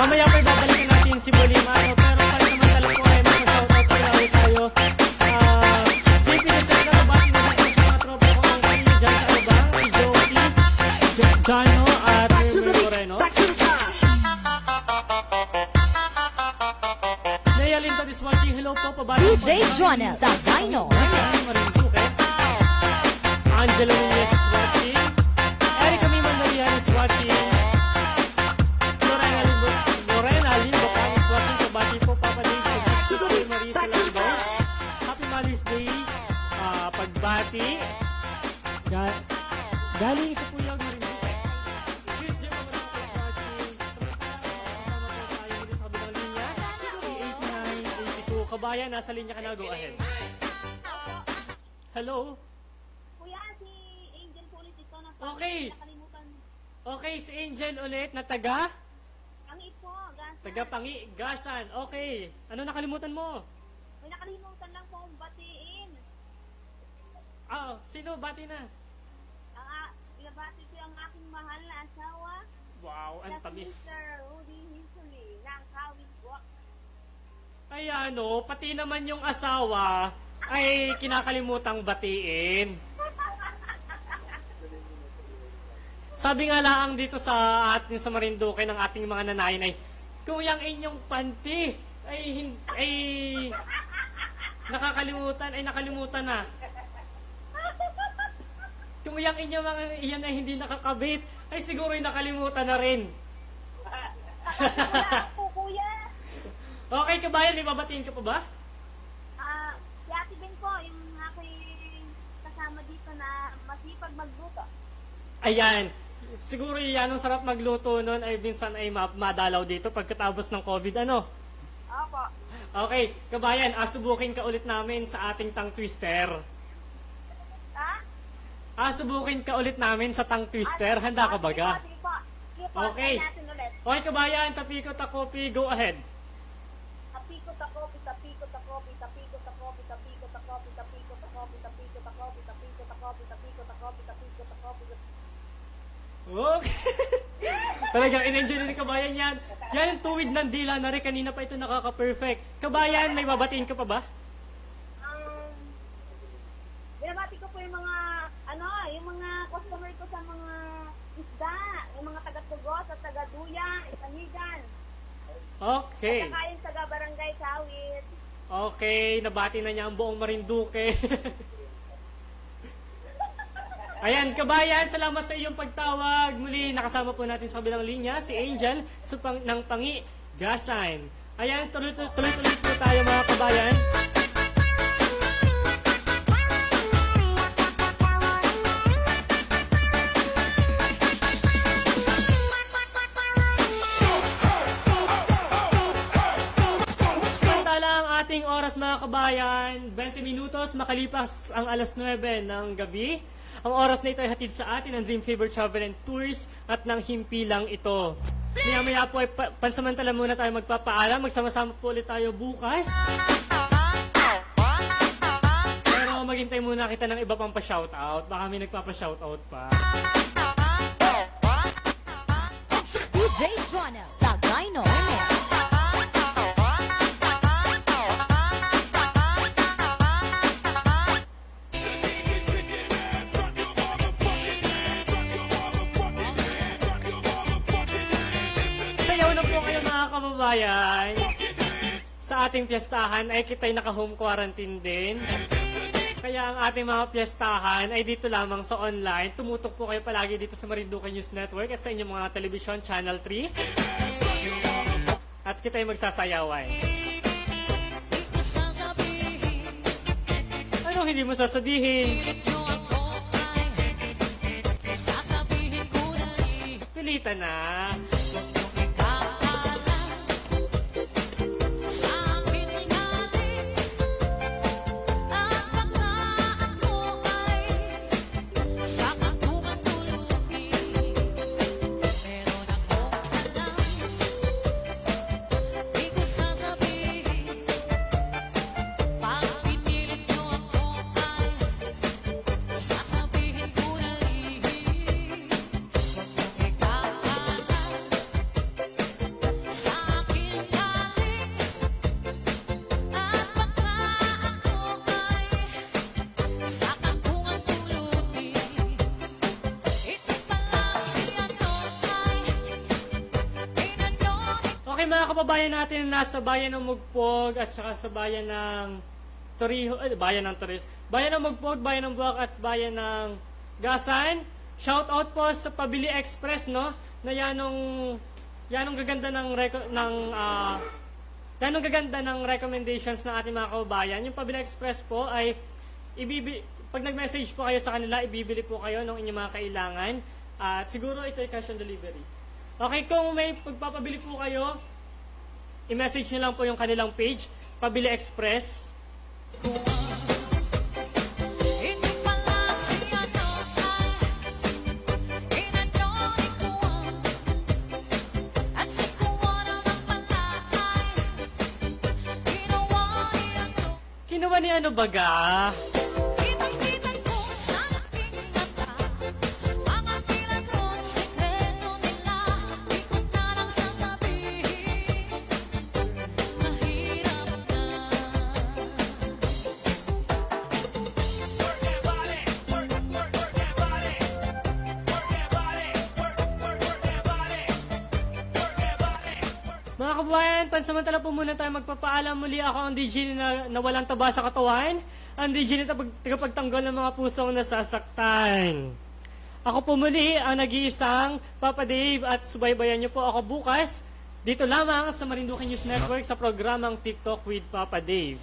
Mamaya po ibabalikan natin si Bolimano. Pero para samantala po ay mag-shoutout po lang tayo. JP na sa kabati na natin sa mga tropa ko ang kanina dyan sa Alabang. Si Joey, Jano at Moreno. Naya Linda is watching. Hello po, pabalik po. DJ Jonel Zazino. Angelo Nunez is watching. Erica Miman Marian is watching. Lorena Limbocan is watching. Kabati po, Papa Dave. So, Sister Marisa Lambo. Happy Mother's Day. Pagbati. Galing sa Puyag Marinduque. Chris J. Mamanang is watching. Kasama po tayo dito sa kabilang linya. Si 8982. Kabayan, nasa linya ka na. Go ahead. Hello? Okay. Okay, si Angel ulit na taga? Pangi po, Gasan. Taga Pangi, Gasan. Okay. Ano nakalimutan mo? May nakalimutan lang po akong batiin. Sino bati na? Ibabati ko ang aking mahal na asawa. Wow, ang tamis. Si Mr. Rudy Hinsuli ng Kawit Walk. Ay pati naman yung asawa ay kinakalimutang batiin. Sabi nga lang dito sa atin sa Marinduque ng ating mga nanayan ay kung yung inyong panty ay nakalimutan na. Kung yung inyong mga iyan ay hindi nakakabit ay siguro ay nakalimutan na rin. Wala po, kuya. Okay, kabayan, may babatiin ka pa ba? Si Ate Ben po, yung aking kasama dito na masipag magluto. Ayan. Siguro yan, ang sarap magluto nun ay minsan ay madalaw dito pagkatapos ng COVID, ano? Opo. Okay, kabayan, subukin ka ulit namin sa ating tongue twister. Subukin ka ulit namin sa tongue twister. Handa ka baga? Okay. Okay, kabayan, tapikot ako, go ahead. Tapikot ako, tapikot ako, tapikot ako, tapikot ako, tapikot ako, tapikot ako, tapikot ako, tapikot ako, tapikot ako. Okay. Talagang in-enjoy ni kabayan yan. Yan ang tuwid ng dila na rin. Kanina pa ito nakaka-perfect. Kabayan, may babatiin ka pa ba? Binabati ko po yung mga, yung mga customer ko sa mga isda, yung mga taga-tugos at taga-duya, Isanigan. Okay. At saka yung taga-barangay Kawit. Okay, nabati na niya ang buong Marinduque. Ayan, kabayan, salamat sa iyong pagtawag. Muli, nakasama po natin sa kabilang linya si Angel ng Pangi, Gasan. Ayan, tuloy-tuloy po tayo mga kabayan. Samantala ang ating oras mga kabayan, 20 minutos makalipas ang alas 9 ng gabi. Ang oras na ito ay hatid sa atin ng Dream Fever Travel and Tours at ng himpilang ito. Maya-maya po ay pansamantala muna tayo magpapaalam. Magsama-sama po ulit tayo bukas. Pero maghintay muna kita ng iba pang pa-shoutout. Baka may nagpapa-shoutout pa. DJ Jonel Zagino. Kababayan, sa ating piyestahan ay kita'y naka-home quarantine din. Kaya ang ating mga piyestahan ay dito lamang sa online. Tumutok po kayo palagi dito sa Marinduque News Network at sa inyong mga television Channel 3. At kita'y magsasayawan. Anong hindi mo sasabihin? Pilitan na. Okay mga kababayan natin nasa bayan ng Mugpog at saka sa bayan ng bayan ng Mugpog, bayan ng Buwak at bayan ng Gasan. Shout out po sa Pabili Express, no? Na yanong gaganda ng recommendations ng ating mga kababayan. Yung Pabili Express po ay pag nag-message po kayo sa kanila, ibibili po kayo ng inyong mga kailangan. At siguro ito ay cash on delivery. Okay, kung may pagpapabili po kayo, i-message nyo lang po yung kanilang page, Pabili Express. Kinuha ni ano baga? Mga kababayan, pansamantala po muna tayo magpapaalam. Muli ako ang DJ na walang taba sa katawan. Ang DJ na tagapagtanggol ng mga pusong nasasaktan. Ako po muli ang nag-iisang Papa Dave at subaybayan niyo po ako bukas dito lamang sa Marinduque News Network sa programang TikTok with Papa Dave.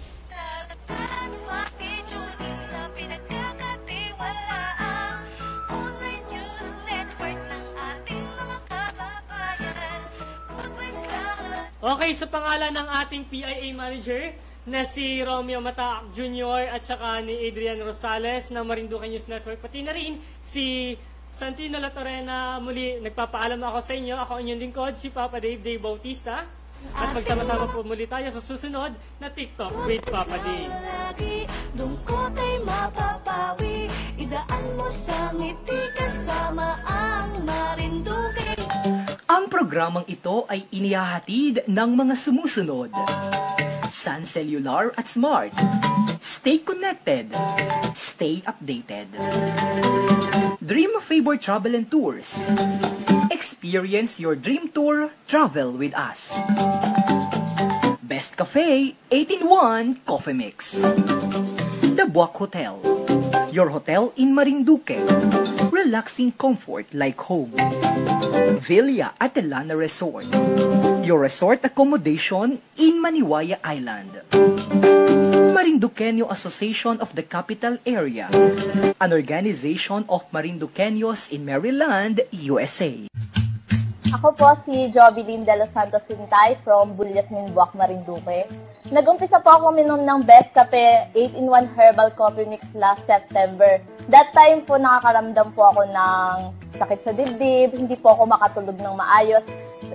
Okay, sa pangalan ng ating PIA manager na si Romeo Mataak Jr. at saka ni Adrian Rosales ng Marinduque News Network, pati na rin si Santino Latorena, muli nagpapaalam ako sa inyo. Ako ang inyong lingkod, si Papa Dave Bautista. At magsama-sama po muli tayo sa susunod na TikTok with Papa Dave. Lungkot ay mapapawi, idaan mo sa ngiti kasama ang Marinduque. Ang programang ito ay inihahatid ng mga sumusunod: Sun Cellular at Smart. Stay connected. Stay updated. Dream Favor Travel and Tours. Experience your dream tour. Travel with us. Best Cafe 8-in-1 Coffee Mix. The Buwak Hotel. Your hotel in Marinduque. Relaxing comfort like home. Villa Atelana Resort. Your resort accommodation in Maniwaya Island. Marinduqueño Association of the Capital Area. An organization of Marinduqueños in Maryland, USA. Ako po si Jobilin de los Santos Sintay from Bulyasmin, Buwak, Marinduque. Nag-umpisa po ako minom ng Best Cafe 8-in-1 Herbal Coffee Mix last September. That time po nakakaramdam po ako ng sakit sa dibdib, hindi po ako makatulog ng maayos.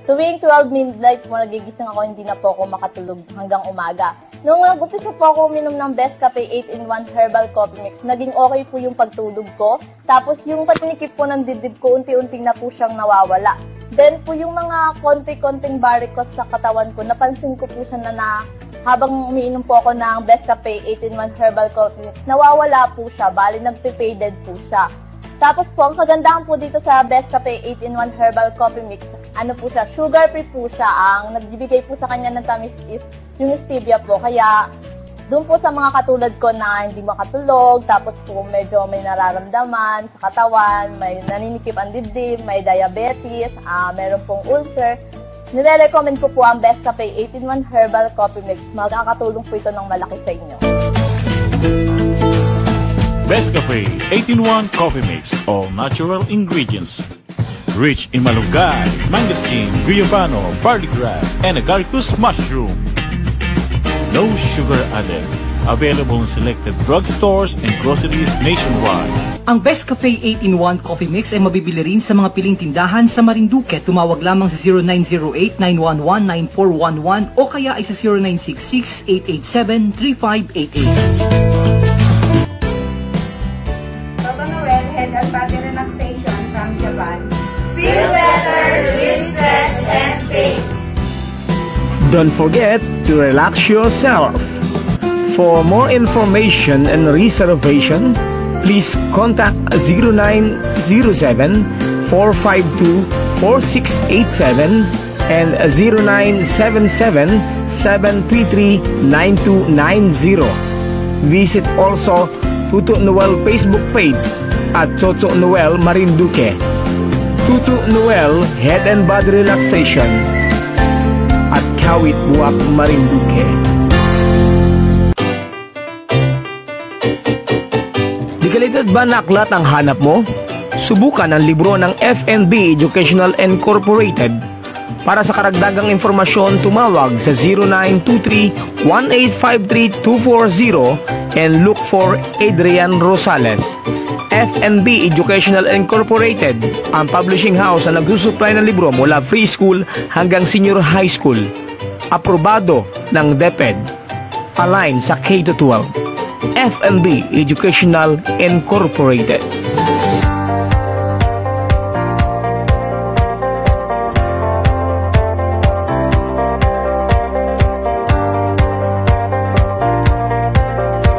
Tuwing 12 midnight po nagigising ako, hindi na po ako makatulog hanggang umaga. Nung nag-umpisa po ako minom ng Best Cafe 8-in-1 Herbal Coffee Mix, naging okay po yung pagtulog ko. Tapos yung patinikip po ng dibdib ko, unti-unting na po siyang nawawala. Then po yung mga konti-konting varicose sa katawan ko, napansin ko po siya na habang umiinom po ako ng Best Cafe 8-in-1 Herbal Coffee Mix, nawawala po siya, bali nagpe-faded po siya. Tapos po, ang kagandahan po dito sa Best Cafe 8-in-1 Herbal Coffee Mix, ano po siya, sugar-free po siya. Ang nagbibigay po sa kanya ng tamis is yung stevia po. Kaya doon po sa mga katulad ko na hindi makatulog, tapos po medyo may nararamdaman sa katawan, may naninikip ang dibdib, may diabetes, meron pong ulcer, nire-recommend ko po ang Best Cafe 8-in-1 Herbal Coffee Mix. Magkakatulong po ito ng malaki sa inyo. Best Cafe 8-in-1 Coffee Mix. All natural ingredients. Rich in malunggay, mangosteen, guyabano, barley grass, and agaricus mushroom. No sugar added. Available in selected drugstores and groceries nationwide. Ang Best Cafe 8-in-1 Coffee Mix ay mabibili rin sa mga piling tindahan sa Marinduque. Tumawag lamang sa 0908-911-9411 o kaya ay sa 0966-887-3588. Toto Noel Head and Body Relaxation from Japan. Feel better, relieve stress, and pain. Don't forget to relax yourself. For more information and reservation, please contact 0907-452-4687 and 0977-733-9290. Visit also Tutu Noel Facebook page at Toto Noel Marinduque. Tutu Noel Head and Body Relaxation at Kawit Buwak Marinduque. Digalited ba na aklat ang hanap mo? Subukan ang libro ng FNB Educational Incorporated. Para sa karagdagang informasyon, tumawag sa 0923-1853-240 and look for Adrian Rosales. FNB Educational Incorporated, ang publishing house na nagsusupply ng libro mula preschool hanggang senior high school. Aprobado ng DepEd. Align sa K-12. FNB Educational Incorporated.